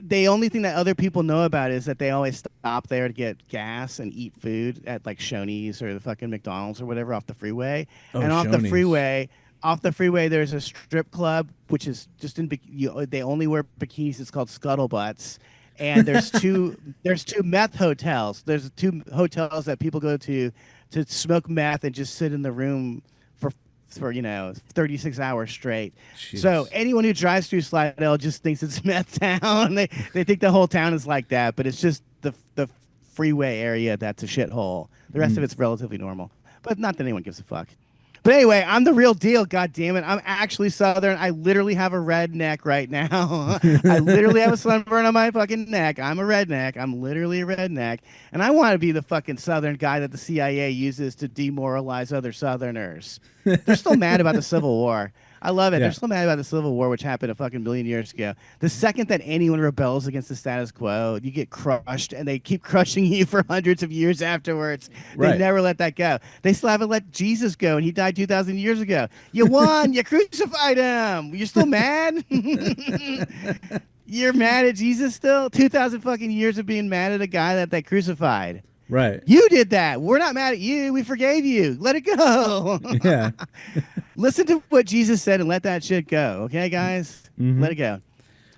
the only thing that other people know about is that they always stop there to get gas and eat food at, like, Shoney's or the fucking McDonald's or whatever off the freeway. And off the freeway, there's a strip club, which is just they only wear bikinis. It's called Scuttlebutts. And there's two meth hotels. There's 2 hotels that people go to smoke meth and just sit in the room for 36 hours straight. Jeez. So anyone who drives through Slidell just thinks it's meth town. They think the whole town is like that, but it's just the freeway area that's a shithole. The rest of it's relatively normal. But not that anyone gives a fuck. But anyway, I'm the real deal. God damn it, I'm actually Southern. I literally have a redneck right now. I literally have a sunburn on my fucking neck. I'm a redneck. I'm literally a redneck, and I want to be the fucking Southern guy that the CIA uses to demoralize other Southerners. They're still mad about the Civil War. I love it. Yeah. They're still mad about the Civil War, which happened a fucking million years ago. The second that anyone rebels against the status quo, you get crushed, and they keep crushing you for hundreds of years afterwards. They Right. never let that go. They still haven't let Jesus go, and he died 2,000 years ago. You won. You crucified him. You're still mad? You're mad at Jesus still? 2,000 fucking years of being mad at a guy that they crucified. Right. You did that. We're not mad at you. We forgave you. Let it go. Yeah. Listen to what Jesus said and let that shit go. Okay, guys? Let it go.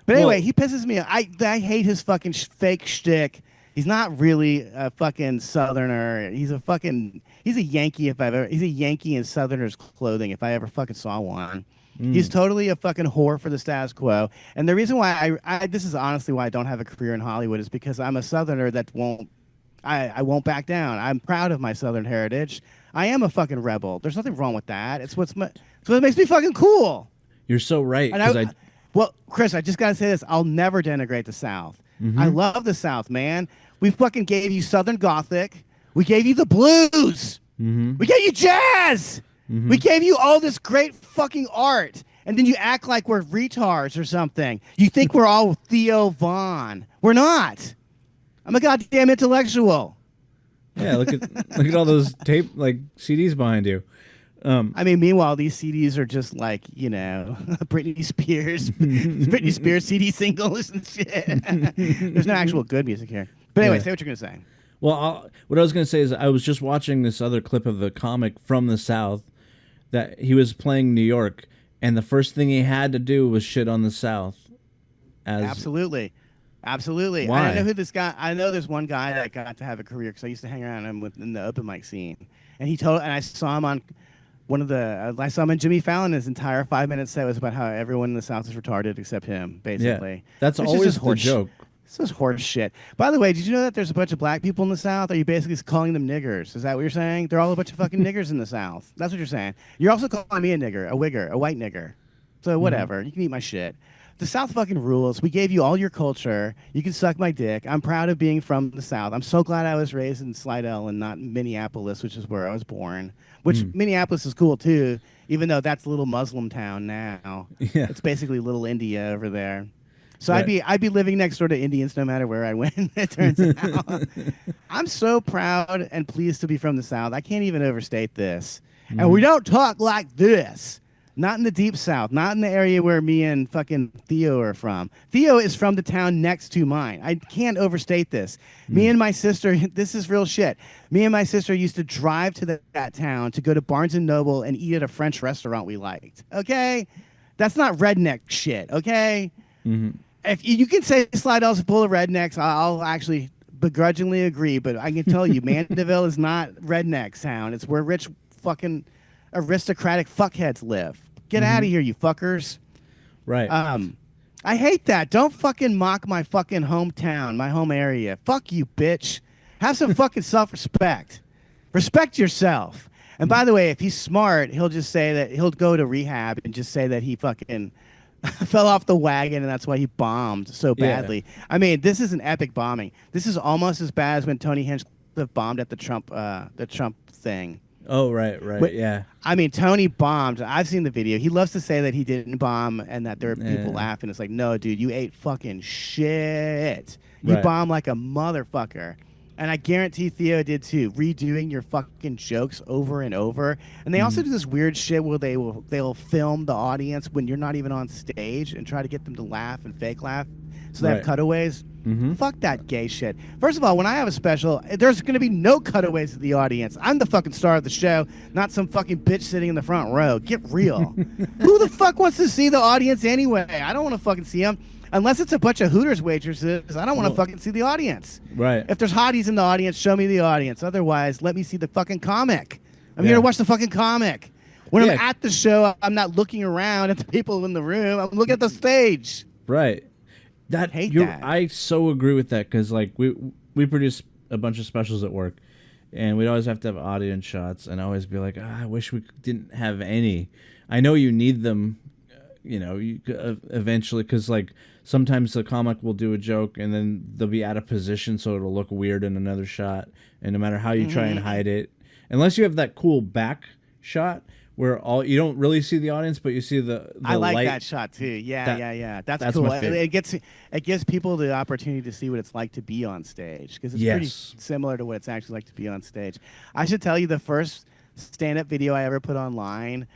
But anyway, Well- he pisses me off. I hate his fucking fake shtick. He's not really a fucking Southerner. He's a Yankee he's a Yankee in Southerners clothing if I ever fucking saw one. He's totally a fucking whore for the status quo. And the reason why this is honestly why I don't have a career in Hollywood is because I'm a Southerner that I won't back down. I'm proud of my Southern heritage. I am a fucking rebel. There's nothing wrong with that. It's what makes me fucking cool. You're so right. And 'Cause well, Chris, I just got to say this. I'll never denigrate the South. I love the South, man. We fucking gave you Southern Gothic. We gave you the blues. We gave you jazz. We gave you all this great fucking art. And then you act like we're retards or something. You think we're all Theo Vaughn. We're not. I'm a goddamn intellectual. Yeah, look at all those tape CDs behind you. I mean, meanwhile, these CDs are just like, Britney Spears CD singles and shit. There's no actual good music here. But anyway, Yeah. say what you're going to say. Well, what I was going to say is I was just watching this other clip of the comic from the South that he was playing New York, and the first thing he had to do was shit on the South. Absolutely. Absolutely. Why? I know who this guy. I know there's one guy that got to have a career because I used to hang around him in the open mic scene, and I saw him on I saw him in Jimmy Fallon. His entire 5-minute set was about how everyone in the South is retarded except him, basically. Yeah, that's Which is always just the joke. This is horse shit. By the way, did you know that there's a bunch of black people in the South? Are you basically calling them niggers? Is that what you're saying? They're all a bunch of fucking niggers in the South. That's what you're saying. You're also calling me a nigger, a wigger, a white nigger. So whatever. You can eat my shit. The South fucking rules. We gave you all your culture. You can suck my dick. I'm proud of being from the South. I'm so glad I was raised in Slidell and not Minneapolis, which is where I was born. Which Minneapolis is cool too, even though that's a little Muslim town now. Yeah. It's basically little India over there. So Right. I'd be living next door to Indians no matter where I went. It turns out. I'm so proud and pleased to be from the South. I can't even overstate this. And we don't talk like this. Not in the deep South. Not in the area where me and fucking Theo are from. Theo is from the town next to mine. I can't overstate this. Me and my sister, this is real shit. Me and my sister used to drive to that town to go to Barnes & Noble and eat at a French restaurant we liked. Okay? That's not redneck shit. Okay? If you can say Slidell's full of rednecks, I'll actually begrudgingly agree. But I can tell you, Mandeville is not redneck town. It's where rich fucking aristocratic fuckheads live. Get out of here, you fuckers. Right. I hate that. Don't fucking mock my fucking hometown, my home area. Fuck you, bitch. Have some fucking self-respect. Respect yourself. And by the way, if he's smart, he'll just say that he'll go to rehab and just say that he fucking fell off the wagon and that's why he bombed so badly. I mean, this is an epic bombing. This is almost as bad as when Tony Hinchcliffe bombed at the Trump thing. Oh, right, But- yeah. I mean, Tony bombed. I've seen the video. He loves to say that he didn't bomb and that there are people laughing. It's like, no, dude, you ate fucking shit. You Right. bombed like a motherfucker. And I guarantee Theo did too, redoing your fucking jokes over and over. And they also do this weird shit where they'll film the audience when you're not even on stage and try to get them to laugh and fake laugh. So they have Right. cutaways. Fuck that gay shit. First of all, when I have a special, there's going to be no cutaways to the audience. I'm the fucking star of the show, not some fucking bitch sitting in the front row. Get real. Who the fuck wants to see the audience anyway? I don't want to fucking see them. Unless it's a bunch of Hooters waitresses, I don't want to fucking see the audience. Right. If there's hotties in the audience, show me the audience. Otherwise, let me see the fucking comic. I'm here to watch the fucking comic. When I'm at the show, I'm not looking around at the people in the room. I'm looking at the stage. Right. Hate that. I so agree with that because like we produce a bunch of specials at work, and we'd always have to have audience shots, and I always be like, I wish we didn't have any. I know you need them, eventually, because like sometimes the comic will do a joke and then they'll be out of position, so it'll look weird in another shot, and no matter how you try and hide it, unless you have that cool back shot where you don't really see the audience, but you see the I like light. that shot too. Yeah. That's that's cool. my favorite. It gives people the opportunity to see what it's like to be on stage, because it's pretty similar to what it's actually like to be on stage. I should tell you, the first stand-up video I ever put online,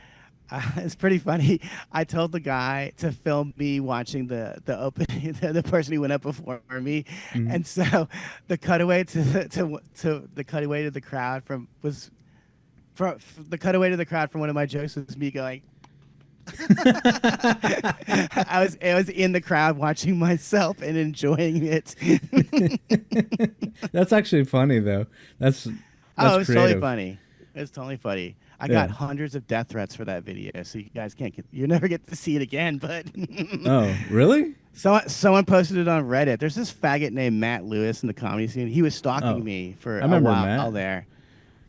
it's pretty funny. I told the guy to film me watching the opening, the person who went up before me, and so the cutaway to the cutaway to the crowd from one of my jokes was me going. I was in the crowd watching myself and enjoying it. That's actually funny though. That's it's creative. totally funny. It's totally funny. I got hundreds of death threats for that video, so you guys you never get to see it again. But oh, really? Someone posted it on Reddit. There's this faggot named Matt Lewis in the comedy scene. He was stalking me for a while Matt. there.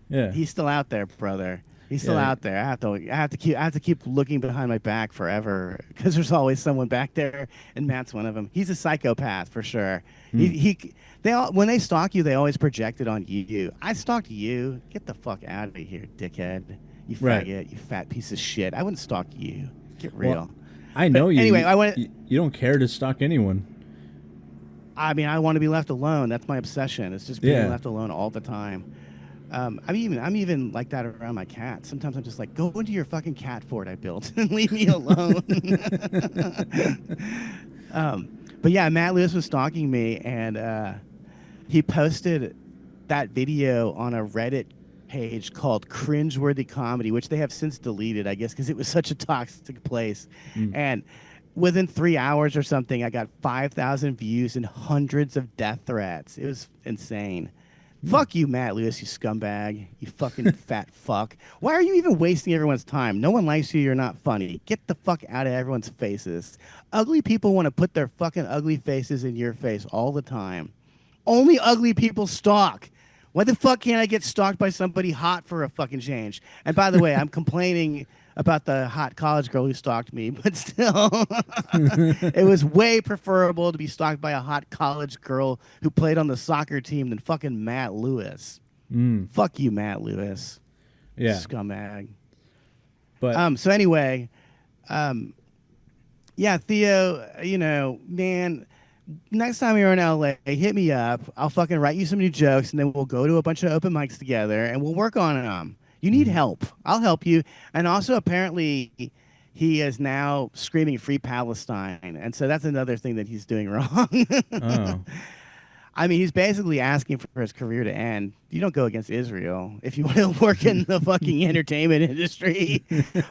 Yeah, he's still out there, brother. He's still out there. I have to keep looking behind my back forever, because there's always someone back there, and Matt's one of them. He's a psychopath for sure. When they stalk you, they always project it on you. I stalked you. Get the fuck out of here, dickhead. You faggot. You fat piece of shit. I wouldn't stalk you. Get real. Well, I know you. Anyway, you don't care to stalk anyone. I mean, I want to be left alone. That's my obsession. It's just being left alone all the time. I'm even like that around my cat. Sometimes I'm just like, go into your fucking cat fort I built and leave me alone. But yeah, Matt Lewis was stalking me, and he posted that video on a Reddit page called Cringeworthy Comedy, which they have since deleted, I guess, because it was such a toxic place. And within 3 hours or something, I got 5,000 views and hundreds of death threats. It was insane. Fuck you, Matt Lewis, you scumbag. You fucking fat fuck. Why are you even wasting everyone's time? No one likes you. You're not funny. Get the fuck out of everyone's faces. Ugly people want to put their fucking ugly faces in your face all the time. Only ugly people stalk. Why the fuck can't I get stalked by somebody hot for a fucking change? And by the way, I'm complaining about the hot college girl who stalked me, but still, it was way preferable to be stalked by a hot college girl who played on the soccer team than fucking Matt Lewis. Fuck you, Matt Lewis. Yeah. Scumbag. But so anyway, yeah, Theo, man, next time you're in LA, hit me up. I'll fucking write you some new jokes, and then we'll go to a bunch of open mics together, and we'll work on them. You need help. I'll help you. And also, apparently, he is now screaming Free Palestine. And so that's another thing that he's doing wrong. I mean, he's basically asking for his career to end. You don't go against Israel if you want to work in the fucking entertainment industry.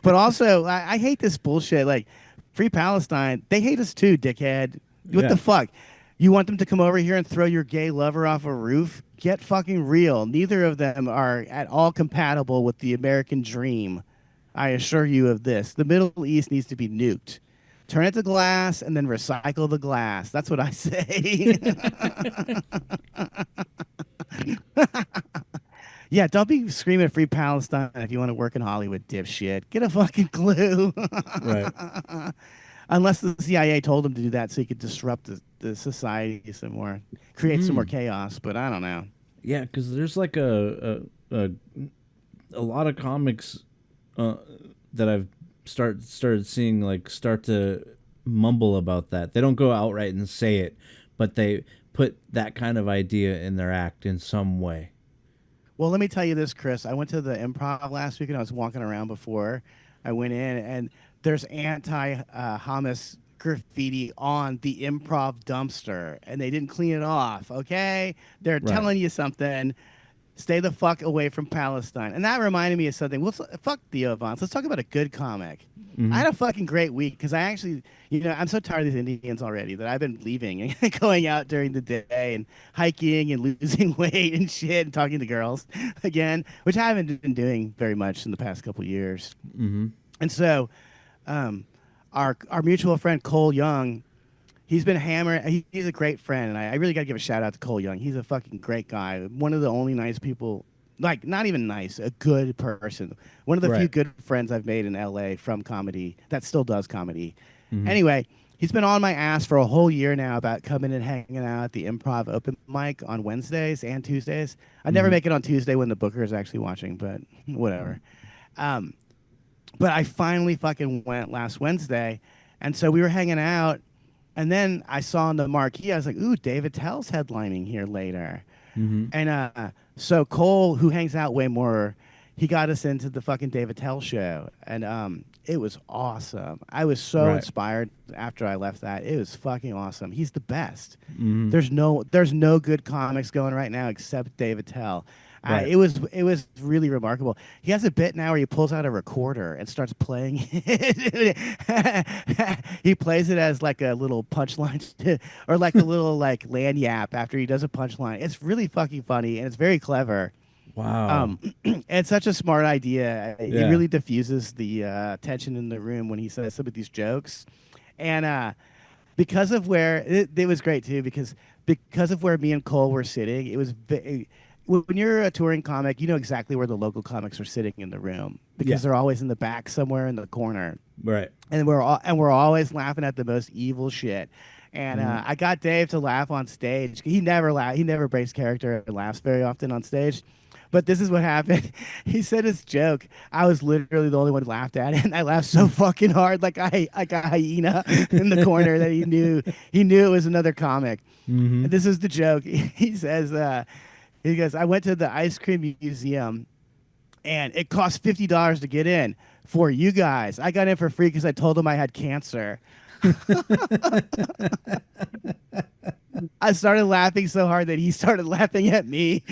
But also, I hate this bullshit. Like, Free Palestine, they hate us too, dickhead. What the fuck? You want them to come over here and throw your gay lover off a roof? Get fucking real. Neither of them are at all compatible with the American dream. I assure you of this. The Middle East needs to be nuked. Turn it to glass and then recycle the glass. That's what I say. Yeah, don't be screaming Free Palestine if you want to work in Hollywood, dipshit. Get a fucking clue. right. Unless the CIA told him to do that so he could disrupt the society some more, create some more chaos. But I don't know. Yeah, because there's like a lot of comics that I've started seeing start to mumble about that. They don't go outright and say it, but they put that kind of idea in their act in some way. Well, let me tell you this, Chris. I went to the Improv last week, and I was walking around before I went in, and there's anti-Hamas graffiti on the Improv dumpster, and they didn't clean it off, okay? They're telling you something. Stay the fuck away from Palestine. And that reminded me of something. Well, fuck Theo Attell. Let's talk about a good comic. I had a fucking great week because I actually, I'm so tired of these Indians already that I've been leaving and going out during the day and hiking and losing weight and shit and talking to girls again, which I haven't been doing very much in the past couple of years. And so our mutual friend Cole Young, he's been hammered. He's a great friend, and I really got to give a shout out to Cole Young. He's a fucking great guy. One of the only nice people like not even nice, a good person. One of the few Right. good friends I've made in LA from comedy that still does comedy. Mhm. Anyway, he's been on my ass for a whole year now about coming and hanging out at the Improv open mic on Wednesdays and Tuesdays. I never Mhm. make it on Tuesday when the booker is actually watching, but whatever. Um, but I finally fucking went last Wednesday, and so we were hanging out, and then I saw on the marquee, I was like, "Ooh, Dave Attell's headlining here later." Mhm. And so Cole, who hangs out way more, he got us into the fucking Dave Attell show, and it was awesome. I was so Right. inspired after I left that. It was fucking awesome. He's the best. Mhm. There's no good comics going right now except Dave Attell. Right. It was really remarkable. He has a bit now where he pulls out a recorder and starts playing it. He plays it as like a little punchline or like a little like land yap after he does a punchline. It's really fucking funny and it's very clever. Wow. It's such a smart idea. It Yeah. really diffuses the tension in the room when he says some of these jokes, and because of where it was great too because of where me and Cole were sitting, it was when you're a touring comic, you know exactly where the local comics are sitting in the room because Yeah. they're always in the back somewhere in the corner, Right. and we're always laughing at the most evil shit. And I got Dave to laugh on stage. He never breaks character and laughs very often on stage. But this is what happened. He said his joke. I was literally the only one who laughed at it, and I laughed so fucking hard, like a hyena in the corner that he knew it was another comic. Mhm. And this is the joke. He says, he goes, I went to the ice cream museum, and it cost $50 to get in for you guys. I got in for free because I told him I had cancer. I started laughing so hard that he started laughing at me.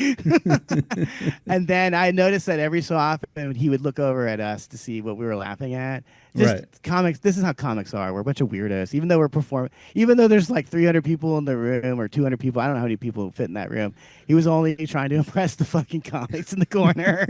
And then I noticed that every so often he would look over at us to see what we were laughing at. Just Right. comics. This is how comics are. We're a bunch of weirdos. Even though we're performing, even though there's like 300 people in the room or 200 people, I don't know how many people fit in that room. He was only trying to impress the fucking comics in the corner.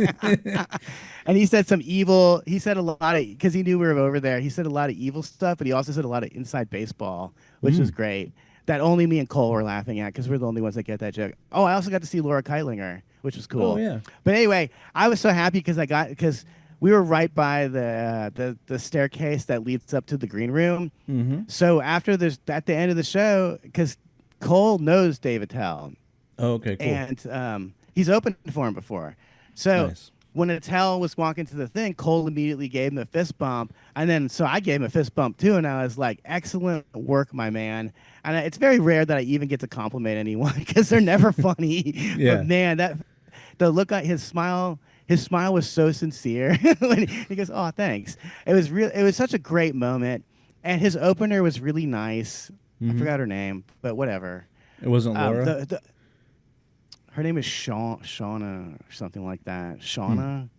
And he said he said a lot of, because he knew we were over there, he said a lot of evil stuff, but he also said a lot of inside baseball, which was great. That only me and Cole were laughing at because we're the only ones that get that joke. Oh, I also got to see Laura Keitlinger, which was cool. Oh, yeah. But anyway, I was so happy because we were right by the staircase that leads up to the green room. Mhm. So after at the end of the show, because Cole knows Dave Attell, Oh, okay. Cool. and he's opened for him before. So Nice. when Attell was walking to the thing, Cole immediately gave him a fist bump, and then so I gave him a fist bump too, and I was like, "Excellent work, my man." And it's very rare that I even get to compliment anyone because they're never funny. Yeah. But man, the look on his smile was so sincere when he goes, "Oh, thanks." It was real. It was such a great moment, and his opener was really nice. I forgot her name, but whatever. It wasn't Laura. Her name is Shauna or something like that. Shauna?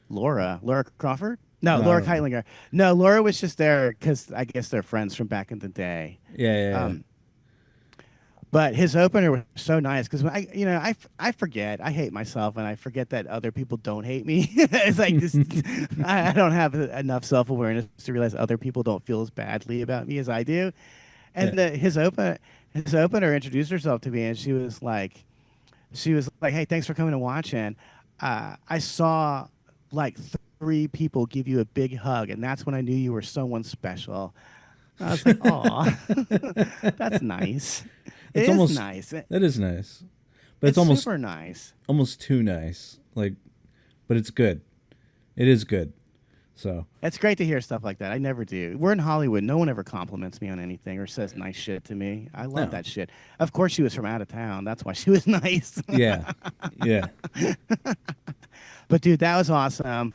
Laura Crawford? No, No, I Laura don't know. Keitlinger. No, Laura was just there because I guess they're friends from back in the day. Yeah. But his opener was so nice because I forget. I hate myself and I forget that other people don't hate me. It's like this. I don't have enough self-awareness to realize other people don't feel as badly about me as I do. And Yeah. his opener introduced herself to me, and she was like, "Hey, thanks for coming to watch." And I saw like 3 people give you a big hug, and that's when I knew you were someone special. I was like, "Aw, that's nice." It's It is almost nice. That is nice, but it's almost super nice. almost too nice. Like, but it's good. It is good. So It's great to hear stuff like that. I never do. We're in Hollywood. No one ever compliments me on anything or says nice shit to me. I love No. that shit. Of course, she was from out of town. That's why she was nice. yeah, yeah. But dude, that was awesome.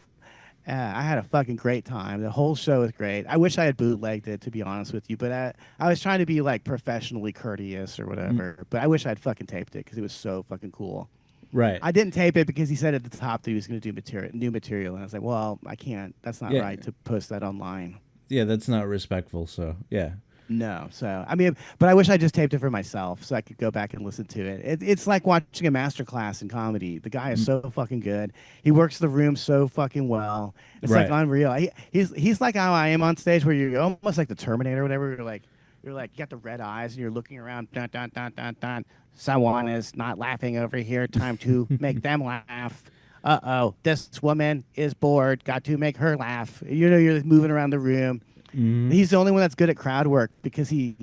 I had a fucking great time. The whole show was great. I wish I had bootlegged it, to be honest with you, but I was trying to be like professionally courteous or whatever. But I wish I'd fucking taped it because it was so fucking cool. Right. I didn't tape it because he said at the top that he was going to do new material, and I was like, well, I can't. That's not Yeah. right to post that online. Yeah, that's not respectful. So yeah. No, so I mean, but I wish I just taped it for myself so I could go back and listen to it. It's like watching a master class in comedy. The guy is so fucking good. He works the room so fucking well. It's like Right. unreal. He's like how I am on stage, where you're almost like the Terminator or whatever. You're like You're like, you got the red eyes, and you're looking around. Dun, dun, dun, dun, dun. Someone is not laughing over here. Time to make them laugh. Uh-oh, this woman is bored. Got to make her laugh. You know, you're moving around the room. He's the only one that's good at crowd work because he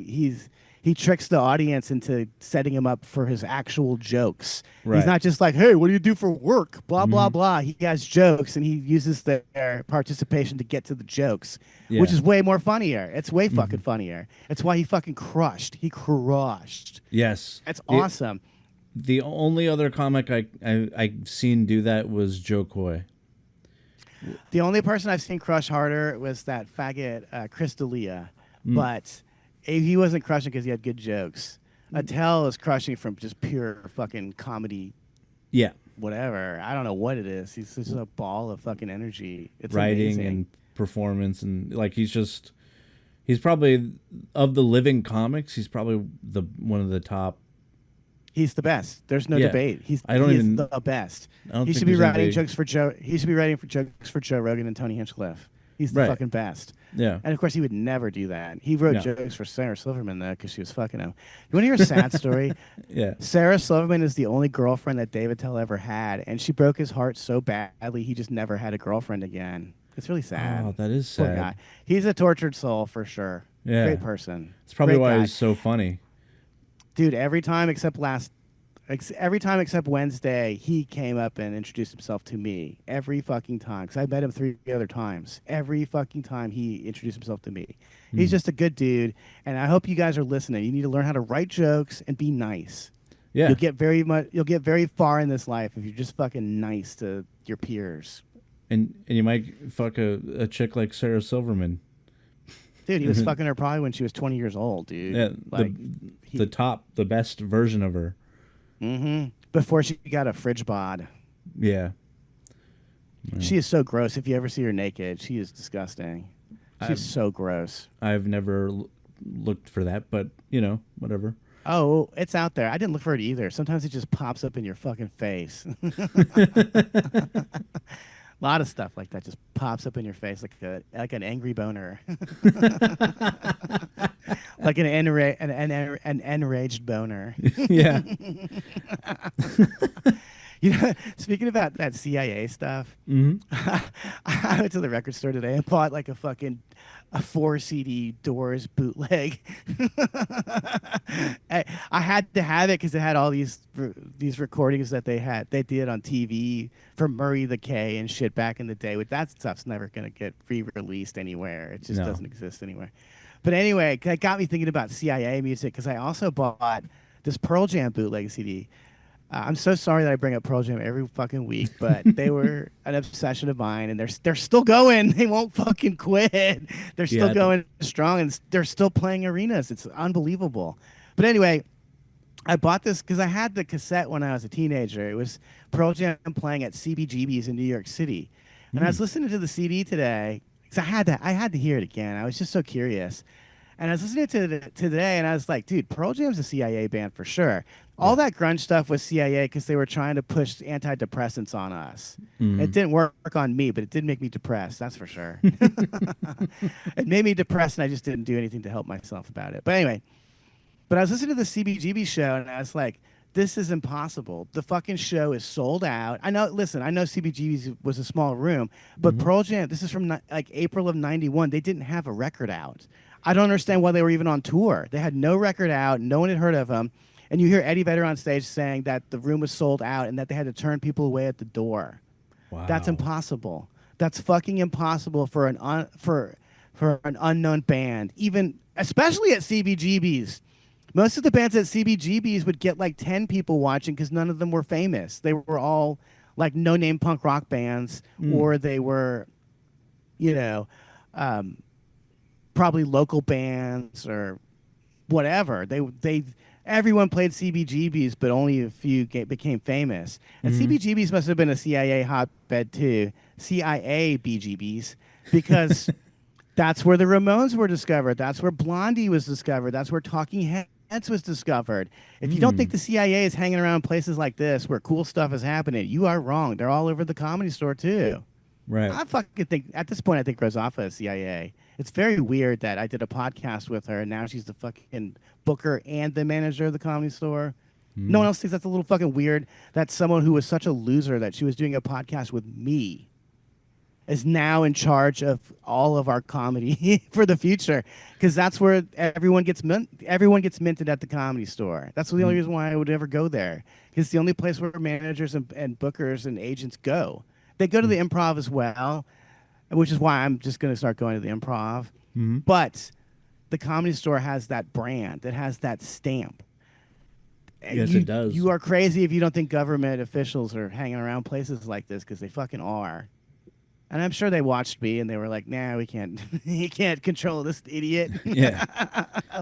tricks the audience into setting him up for his actual jokes. Right. He's not just like, hey, what do you do for work? Blah, blah, blah. He has jokes, and he uses their participation to get to the jokes, which is way more funnier. It's way fucking funnier. It's why he fucking crushed. He crushed. Yes. That's awesome. The only other comic I've seen do that was Joe Coy. The only person I've seen crush harder was that faggot Chris D'Elia, but he wasn't crushing because he had good jokes. Attell is crushing from just pure fucking comedy. Yeah. Whatever. I don't know what it is. He's just a ball of fucking energy. It's writing amazing. and performance, and like he's probably, of the living comics, he's probably one of the top. He's the best. There's no debate. He's the best. He should be writing jokes for Joe. He should be writing jokes for Joe Rogan and Tony Hinchcliffe. He's the fucking best. Yeah. And of course, he would never do that. He wrote jokes for Sarah Silverman though, because she was fucking him. You want to hear a sad story? Yeah. Sarah Silverman is the only girlfriend that Dave Attell ever had, and she broke his heart so badly he just never had a girlfriend again. It's really sad. Oh, that is Poor sad. guy. He's a tortured soul for sure. Yeah. Great person. It's probably Great why guy. he's so funny. Dude, every time except Wednesday, he came up and introduced himself to me. Every fucking time. Because I met him 3 other times. Every fucking time he introduced himself to me. He's just a good dude. And I hope you guys are listening. You need to learn how to write jokes and be nice. Yeah. You'll get very far in this life if you're just fucking nice to your peers. And you might fuck a chick like Sarah Silverman. Dude, he was fucking her probably when she was 20 years old, dude. Yeah, like the best version of her. Before she got a fridge bod. Yeah. She is so gross. If you ever see her naked, she is disgusting. She's so gross. I've never looked for that, but, whatever. Oh, it's out there. I didn't look for it either. Sometimes it just pops up in your fucking face. A lot of stuff like that just pops up in your face like an angry boner. Like an enraged boner. Yeah. Speaking about that CIA stuff, I went to the record store today and bought like a 4 CD Doors bootleg. I had to have it because it had all these recordings that they did on TV for Murray the K and shit back in the day. That stuff's never gonna get re-released anywhere. It just doesn't exist anywhere. But anyway, that got me thinking about CIA music because I also bought this Pearl Jam bootleg CD. I'm so sorry that I bring up Pearl Jam every fucking week, but they were an obsession of mine, and they're still going. They won't fucking quit. They're still going strong, and they're still playing arenas. It's unbelievable. But anyway, I bought this because I had the cassette when I was a teenager. It was Pearl Jam playing at CBGB's in New York City, and I was listening to the CD today because I had to hear it again. I was just so curious. And I was listening to today, and I was like, dude, Pearl Jam's a CIA band for sure. All that grunge stuff was CIA because they were trying to push antidepressants on us. It didn't work on me, but it did make me depressed, that's for sure. It made me depressed, and I just didn't do anything to help myself about it. But anyway, I was listening to the CBGB show, and I was like, this is impossible. The fucking show is sold out. I know CBGB's was a small room, but Pearl Jam, this is from like April of 91. They didn't have a record out. I don't understand why they were even on tour. They had no record out. No one had heard of them. And you hear Eddie Vedder on stage saying that the room was sold out and that they had to turn people away at the door. Wow. That's impossible. That's fucking impossible for an unknown band, even especially at CBGB's. Most of the bands at CBGB's would get like 10 people watching because none of them were famous. They were all like no-name punk rock bands, or they were, probably local bands or whatever. Everyone played CBGBs, but only a few became famous. And CBGBs must have been a CIA hotbed too, CIA BGBs, because that's where the Ramones were discovered. That's where Blondie was discovered. That's where Talking Heads was discovered. If you don't think the CIA is hanging around places like this where cool stuff is happening, you are wrong. They're all over the Comedy Store too. Right. I fucking think at this point, I think Rosaffa is CIA. It's very weird that I did a podcast with her and now she's the fucking booker and the manager of the Comedy Store. No one else thinks that's a little fucking weird that someone who was such a loser that she was doing a podcast with me is now in charge of all of our comedy for the future, because that's where everyone gets minted at the Comedy Store. That's the only reason why I would ever go there. It's the only place where managers and bookers and agents go. They go to the Improv as well, which is why I'm just going to start going to the Improv. But the Comedy Store has that brand. It has that stamp. Yes, it does. You are crazy if you don't think government officials are hanging around places like this, because they fucking are. And I'm sure they watched me and they were like, "Nah, we can't. He can't control this idiot." Yeah.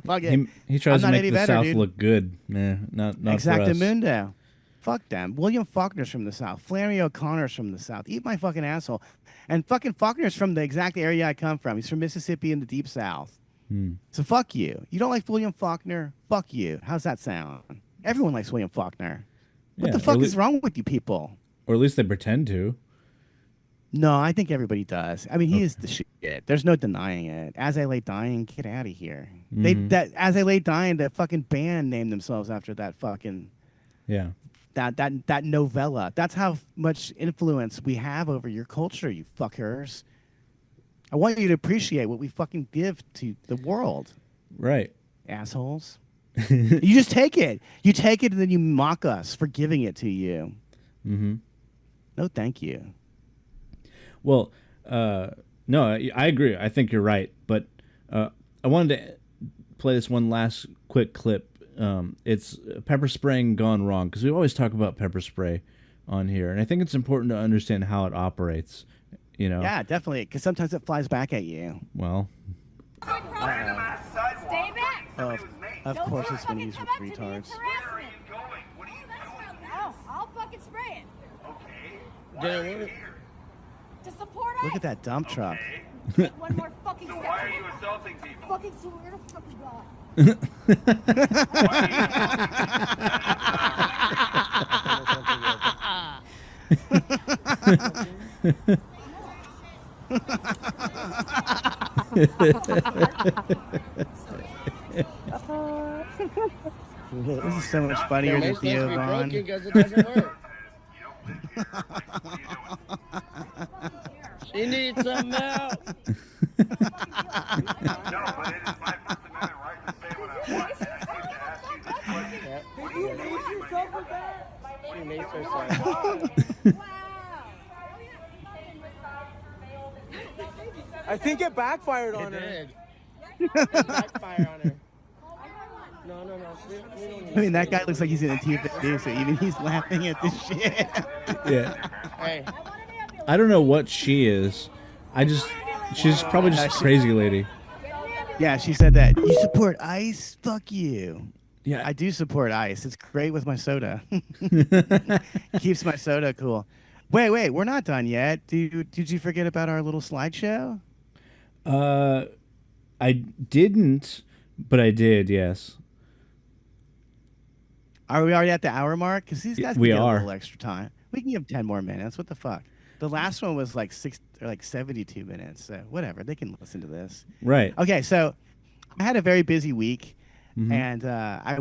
Fuck it. He tries to make the better, South dude. look good. Nah, not for us. Exactamundo. Fuck them. William Faulkner's from the South. Flannery O'Connor's from the South. Eat my fucking asshole. And fucking Faulkner's from the exact area I come from. He's from Mississippi in the Deep South. So fuck you. You don't like William Faulkner? Fuck you. How's that sound? Everyone likes William Faulkner. What the fuck is wrong with you people? Or at least they pretend to. No, I think everybody does. I mean, he is the shit. There's no denying it. As I Lay Dying, get out of here. As I Lay Dying, the fucking band named themselves after that fucking that novella. That's how much influence we have over your culture, you fuckers. I want you to appreciate what we fucking give to the world. Right. Assholes. You just take it. You take it and then you mock us for giving it to you. No, thank you. Well, no, I agree. I think you're right. But I wanted to play this one last quick clip. It's pepper spraying gone wrong, because we always talk about pepper spray on here. And I think it's important to understand how it operates. You know? Yeah, definitely. Because sometimes it flies back at you. Well. Stay back. Of course it's when he's retards. Oh, I'll fucking spray it. To support us. Look at that dump truck. Take one more fucking step. Why are you assaulting people? Fucking swear to fucking God. This is so much funnier than Theo Vaughn. Because it doesn't work. She needs some help. No, but it is my First Amendment right to say what I want. And I need to ask you this question. What do you need yourself with that? She needs herself. Wow. I think it backfired on her. It did. Backfire on her. No. I mean, that guy looks like he's in a TV, so even he's laughing at this shit. Yeah. Hey. I don't know what she is. She's probably just a crazy lady. Yeah, she said that. You support ICE? Fuck you. Yeah. I do support ICE. It's great with my soda. Keeps my soda cool. Wait, we're not done yet. Did you forget about our little slideshow? I didn't, but I did, yes. Are we already at the hour mark? Because these guys can get a are. little extra time. We can give them 10 more minutes. What the fuck? The last one was like 72 minutes. So whatever. They can listen to this. Right. Okay, so I had a very busy week. And I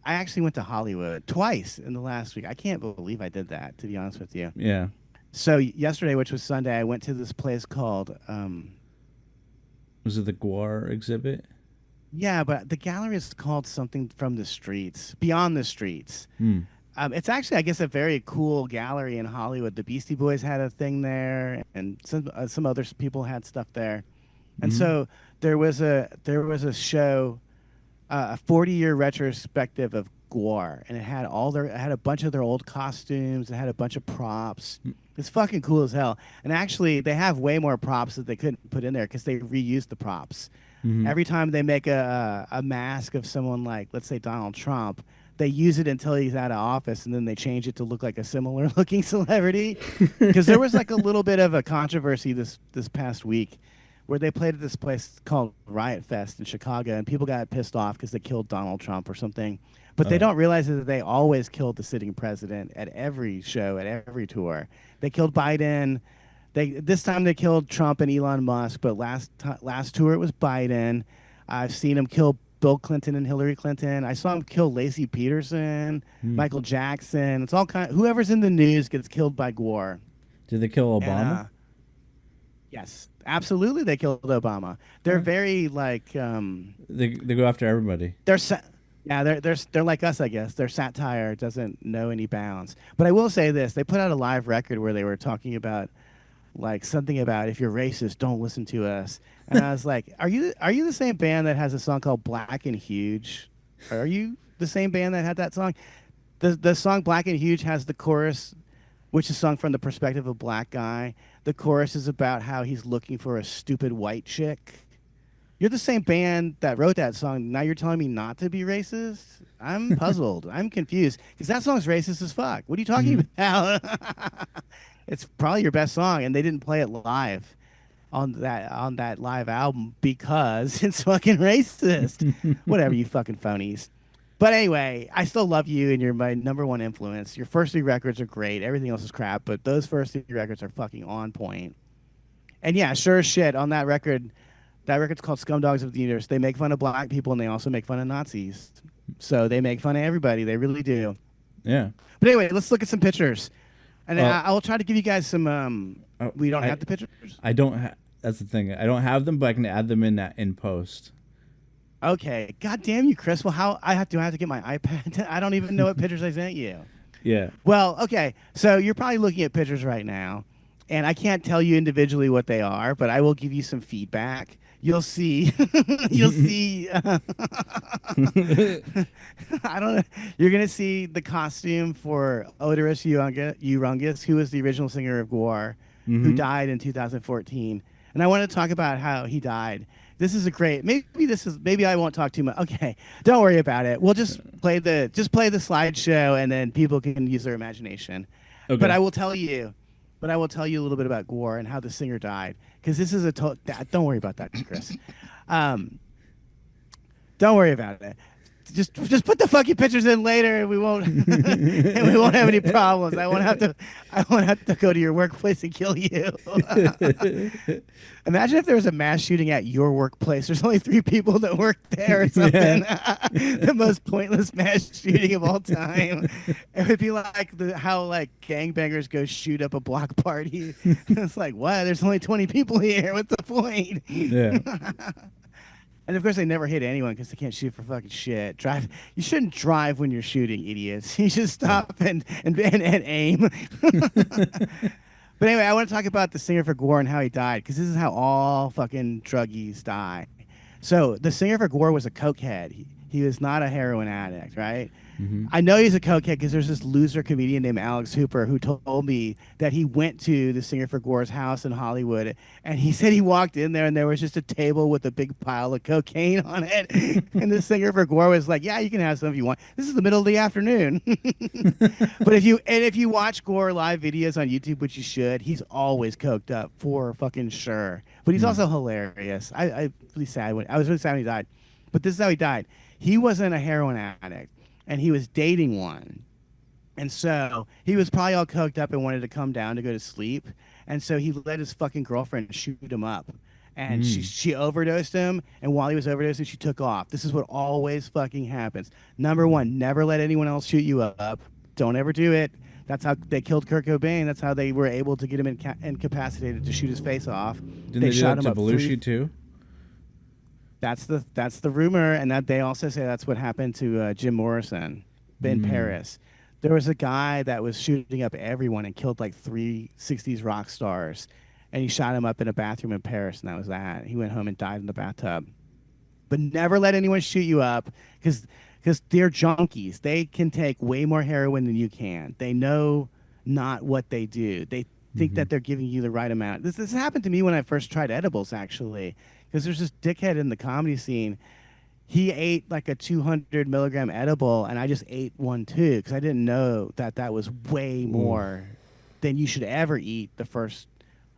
actually went to Hollywood twice in the last week. I can't believe I did that, to be honest with you. Yeah. So yesterday, which was Sunday, I went to this place called... was it the Gwar exhibit? Yeah, but the gallery is called something from the streets, Beyond the Streets. It's actually, I guess, a very cool gallery in Hollywood. The Beastie Boys had a thing there, and some other people had stuff there. And so there was a show, a 40-year retrospective of Gwar, and it had a bunch of their old costumes. It had a bunch of props. It's fucking cool as hell. And actually, they have way more props that they couldn't put in there because they reused the props. Every time they make a mask of someone like, let's say, Donald Trump, they use it until he's out of office, and then they change it to look like a similar looking celebrity. Because there was like a little bit of a controversy this past week where they played at this place called Riot Fest in Chicago, and people got pissed off because they killed Donald Trump or something. But they don't realize that they always killed the sitting president at every show, at every tour. They killed Biden. This time they killed Trump and Elon Musk, but last tour it was Biden. I've seen him kill Bill Clinton and Hillary Clinton. I saw him kill Lacey Peterson, Michael Jackson. It's all kind. Whoever's in the news gets killed by Gwar. Did they kill Obama? And, yes, absolutely. They killed Obama. They're very like. They go after everybody. They're like us, I guess. Their satire doesn't know any bounds. But I will say this: they put out a live record where they were talking about like something about if you're racist, don't listen to us. And I was like, are you the same band that has a song called Black and Huge? Are you the same band that had that song? The song Black and Huge has the chorus, which is sung from the perspective of a black guy. The chorus is about how he's looking for a stupid white chick. You're the same band that wrote that song. Now you're telling me not to be racist? I'm puzzled. I'm confused because that song's racist as fuck. What are you talking about? It's probably your best song, and they didn't play it live on that live album because it's fucking racist. Whatever, you fucking phonies. But anyway, I still love you, and you're my #1 influence. Your first 3 records are great. Everything else is crap, but those first 3 records are fucking on point. And yeah, sure as shit, on that record, that record's called Scumdogs of the Universe. They make fun of black people, and they also make fun of Nazis. So they make fun of everybody. They really do. Yeah. But anyway, let's look at some pictures. And I will try to give you guys some. We don't have the pictures. I don't. That's the thing. I don't have them, but I can add them in post. Okay. God damn you, Chris. Well, how I have to get my iPad. I don't even know what pictures I sent you. Yeah. Well, okay. So you're probably looking at pictures right now, and I can't tell you individually what they are, but I will give you some feedback. You'll see. You'll see. I don't know. You're gonna see the costume for Oderus Urungus, who was the original singer of Gwar, who died in 2014. And I want to talk about how he died. This is a great. Maybe I won't talk too much. Okay, don't worry about it. We'll just play the slideshow, and then people can use their imagination. Okay. But I will tell you a little bit about Gwar and how the singer died, because this is don't worry about that, Chris. Don't worry about it. Just put the fucking pictures in later, and we won't have any problems. I won't have to go to your workplace and kill you. Imagine if there was a mass shooting at your workplace. There's only 3 people that work there or something. The most pointless mass shooting of all time. It would be like how gangbangers go shoot up a block party. It's like, what? There's only 20 people here. What's the point? Yeah. And of course, they never hit anyone because they can't shoot for fucking shit. You shouldn't drive when you're shooting, idiots. You should stop and aim. But anyway, I want to talk about the singer for Gwar and how he died, because this is how all fucking druggies die. So the singer for Gwar was a cokehead. He was not a heroin addict, right? Mm-hmm. I know he's a cokehead because there's this loser comedian named Alex Hooper who told me that he went to the singer for Gwar's house in Hollywood, and he said he walked in there and there was just a table with a big pile of cocaine on it. And the singer for Gwar was like, yeah, you can have some if you want. This is the middle of the afternoon. But if you watch Gwar live videos on YouTube, which you should, he's always coked up for fucking sure. But he's also hilarious. I was really sad when he died. But this is how he died. He wasn't a heroin addict, and he was dating one. And so he was probably all coked up and wanted to come down to go to sleep. And so he let his fucking girlfriend shoot him up. And she overdosed him, and while he was overdosing, she took off. This is what always fucking happens. Number 1, never let anyone else shoot you up. Don't ever do it. That's how they killed Kurt Cobain. That's how they were able to get him incapacitated to shoot his face off. Didn't they shot him up to Belushi too? That's the rumor, and that they also say that's what happened to Jim Morrison in Paris. There was a guy that was shooting up everyone and killed like 3 60s rock stars, and he shot him up in a bathroom in Paris, and that was that. He went home and died in the bathtub. But never let anyone shoot you up, because they're junkies. They can take way more heroin than you can. They know not what they do. They think that they're giving you the right amount. This happened to me when I first tried edibles, actually. Because there's this dickhead in the comedy scene. He ate like a 200 milligram edible, and I just ate one too, because I didn't know that was way more than you should ever eat the first,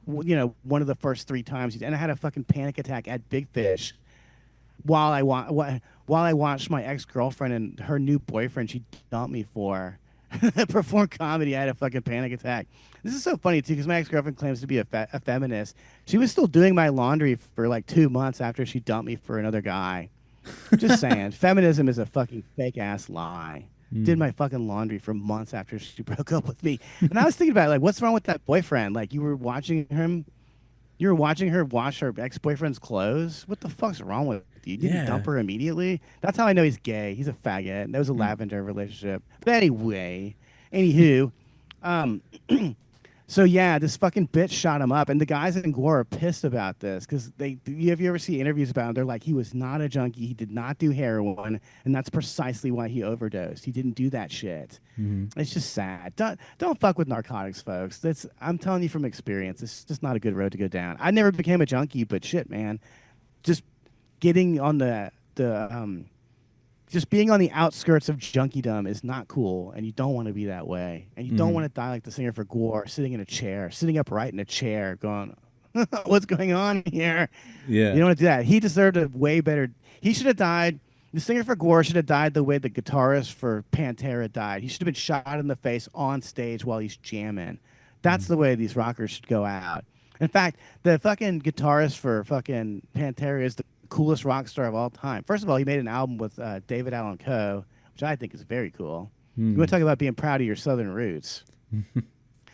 one of the first 3 times. And I had a fucking panic attack at Big Fish while I watched my ex-girlfriend and her new boyfriend she dumped me for perform comedy, I had a fucking panic attack. This is so funny too, because my ex-girlfriend claims to be a feminist. She was still doing my laundry for like 2 months after she dumped me for another guy. Just saying, feminism is a fucking fake ass lie. Did my fucking laundry for months after she broke up with me, and I was thinking about it, like, what's wrong with that boyfriend? Like, you were watching her wash her ex-boyfriend's clothes. What the fuck's wrong with you? You didn't dump her immediately. That's how I know he's gay. He's a faggot. That was a lavender relationship. But anyway, anywho, so yeah, this fucking bitch shot him up, and the guys in Gwar are pissed about this because you ever see interviews about him? They're like, he was not a junkie, he did not do heroin, and that's precisely why he overdosed. He didn't do that shit. It's just sad. Don't fuck with narcotics, folks. I'm telling you from experience. It's just not a good road to go down. I never became a junkie, but shit, man, just getting on just being on the outskirts of junkiedom is not cool, and you don't want to be that way. And you don't want to die like the singer for Gwar, sitting upright in a chair, going, "What's going on here?" Yeah, you don't want to do that. He deserved a way better. He should have died. The singer for Gwar should have died the way the guitarist for Pantera died. He should have been shot in the face on stage while he's jamming. That's the way these rockers should go out. In fact, the fucking guitarist for fucking Pantera is the coolest rock star of all time. First of all, he made an album with Dave Attell and Co., which I think is very cool. You want to talk about being proud of your southern roots.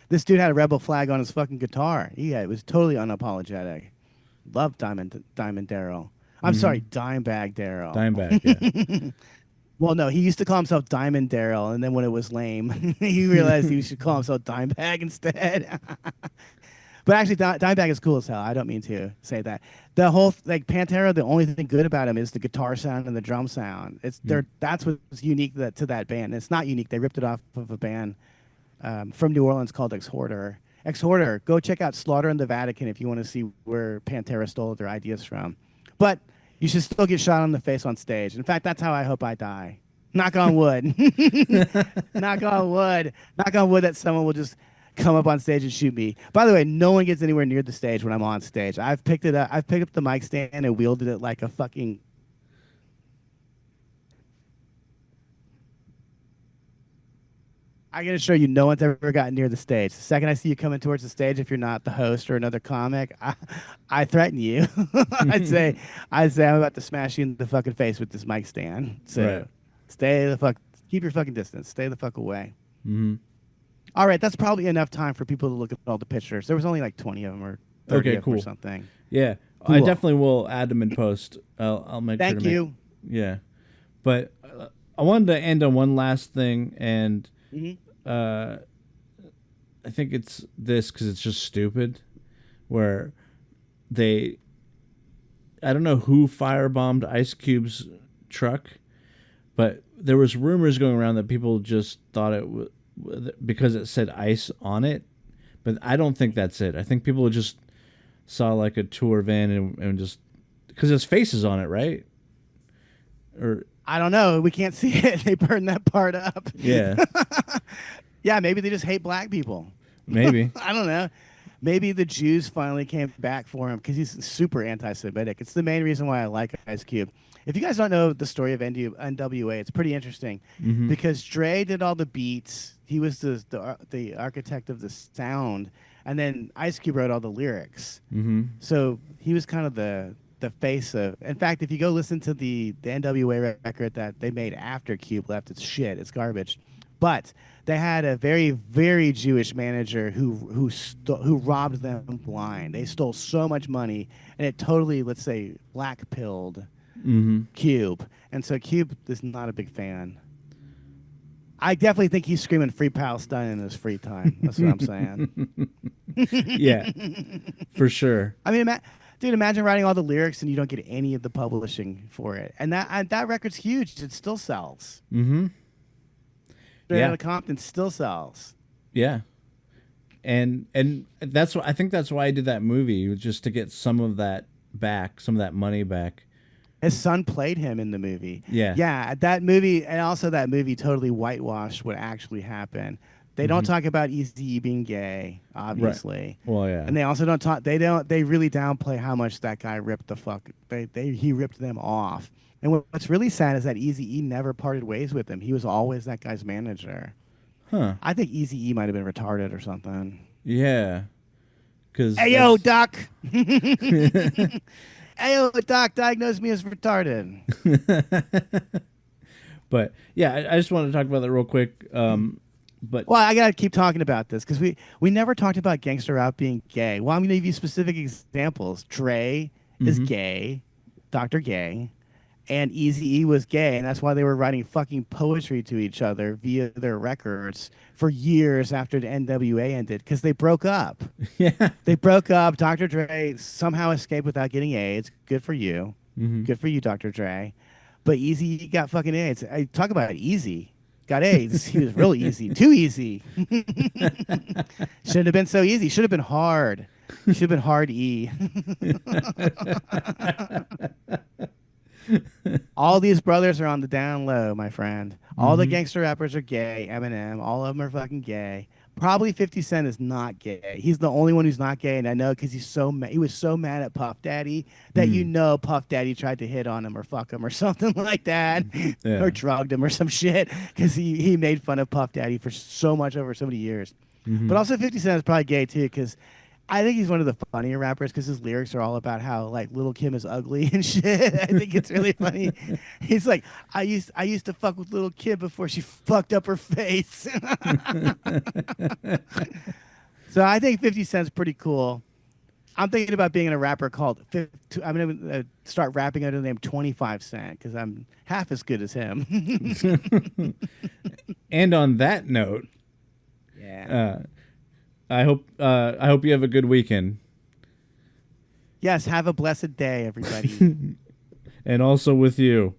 This dude had a rebel flag on his fucking guitar. It was totally unapologetic. Loved Diamond Daryl. I'm sorry, Dimebag Daryl. Dimebag, yeah. Well, no, he used to call himself Diamond Daryl, and then when it was lame, he realized he should call himself Dimebag instead. But actually, Dimebag is cool as hell. I don't mean to say that. The whole Pantera, the only thing good about him is the guitar sound and the drum sound. That's what's unique to that band. It's not unique. They ripped it off of a band from New Orleans called Exhorder. Exhorder, go check out Slaughter in the Vatican if you want to see where Pantera stole their ideas from. But you should still get shot on the face on stage. In fact, that's how I hope I die. Knock on wood. Knock on wood. Knock on wood that someone will just come up on stage and shoot me. By the way, no one gets anywhere near the stage when I'm on stage. I've picked up the mic stand and wielded it like a fucking... I can assure you, no one's ever gotten near the stage. The second I see you coming towards the stage, if you're not the host or another comic, I threaten you. I'd say I'm about to smash you in the fucking face with this mic stand. So keep your fucking distance. Stay the fuck away. All right, that's probably enough time for people to look at all the pictures. There was only like 20 of them or 30 of them or something. Yeah, cool. I definitely will add them in post. I'll make sure to Thank you. Yeah, but I wanted to end on one last thing, and I think it's this because it's just stupid. Where I don't know who firebombed Ice Cube's truck, but there was rumors going around that people just thought it was because it said ice on it, but I don't think that's it. I think people just saw like a tour van and just because his face is on it, right? Or I don't know. We can't see it. They burned that part up. Yeah. Yeah, maybe they just hate black people. Maybe. I don't know. Maybe the Jews finally came back for him because he's super anti-Semitic. It's the main reason why I like Ice Cube. If you guys don't know the story of NWA, it's pretty interesting because Dre did all the beats. He was the architect of the sound, and then Ice Cube wrote all the lyrics. So he was kind of the face of. In fact, if you go listen to the NWA record that they made after Cube left, it's shit. It's garbage. But they had a very, very Jewish manager who robbed them blind. They stole so much money, and it totally, let's say, black-pilled Cube. And so Cube is not a big fan. I definitely think he's screaming "Free Palestine" in his free time. That's what I'm saying. Yeah, for sure. I mean, dude, imagine writing all the lyrics and you don't get any of the publishing for it. And that record's huge. It still sells. Straight Outta Compton still sells. Yeah. And that's what I think that's why I did that movie, just to get some of that back, some of that money back. His son played him in the movie. Yeah. Yeah, that movie, and also that movie totally whitewashed what actually happened. They don't talk about Eazy-E being gay, obviously. Right. Well, yeah. And they also don't talk. They really downplay how much that guy ripped the fuck. He ripped them off. And what's really sad is that Eazy-E never parted ways with him. He was always that guy's manager. Huh. I think Eazy-E might have been retarded or something. Yeah. Cause Hey, yo, doc. Hey, yo, doc, diagnosed me as retarded. But yeah, I just wanted to talk about that real quick. But Well, I got to keep talking about this because we never talked about gangster rap being gay. Well, I'm going to give you specific examples. Dre is gay, Dr. Gay, and Eazy-E was gay, and that's why they were writing fucking poetry to each other via their records for years after the NWA ended because they broke up. yeah. They broke up. Dr. Dre somehow escaped without getting AIDS. Good for you. Good for you, Dr. Dre. But Eazy got fucking AIDS. I talk about it easy. Got AIDS. He was real easy. Too easy. Shouldn't have been so easy. Should have been hard. Should have been hard E. All these brothers are on the down low, my friend. All the gangster rappers are gay. Eminem, all of them are fucking gay. Probably 50 Cent is not gay. He's the only one who's not gay, and I know because he was so mad at Puff Daddy that you know Puff Daddy tried to hit on him or fuck him or something like that, or drugged him or some shit because he made fun of Puff Daddy for so many years. But also 50 Cent is probably gay too because I think he's one of the funnier rappers because his lyrics are all about how like Little Kim is ugly and shit. I think it's really funny. He's like, I used to fuck with Little Kim before she fucked up her face. So I think 50 Cent's pretty cool. I'm thinking about being in a rapper called. I'm gonna start rapping under the name 25 Cent because I'm half as good as him. And on that note, Yeah. I hope you have a good weekend. Yes, have a blessed day, everybody. And also with you.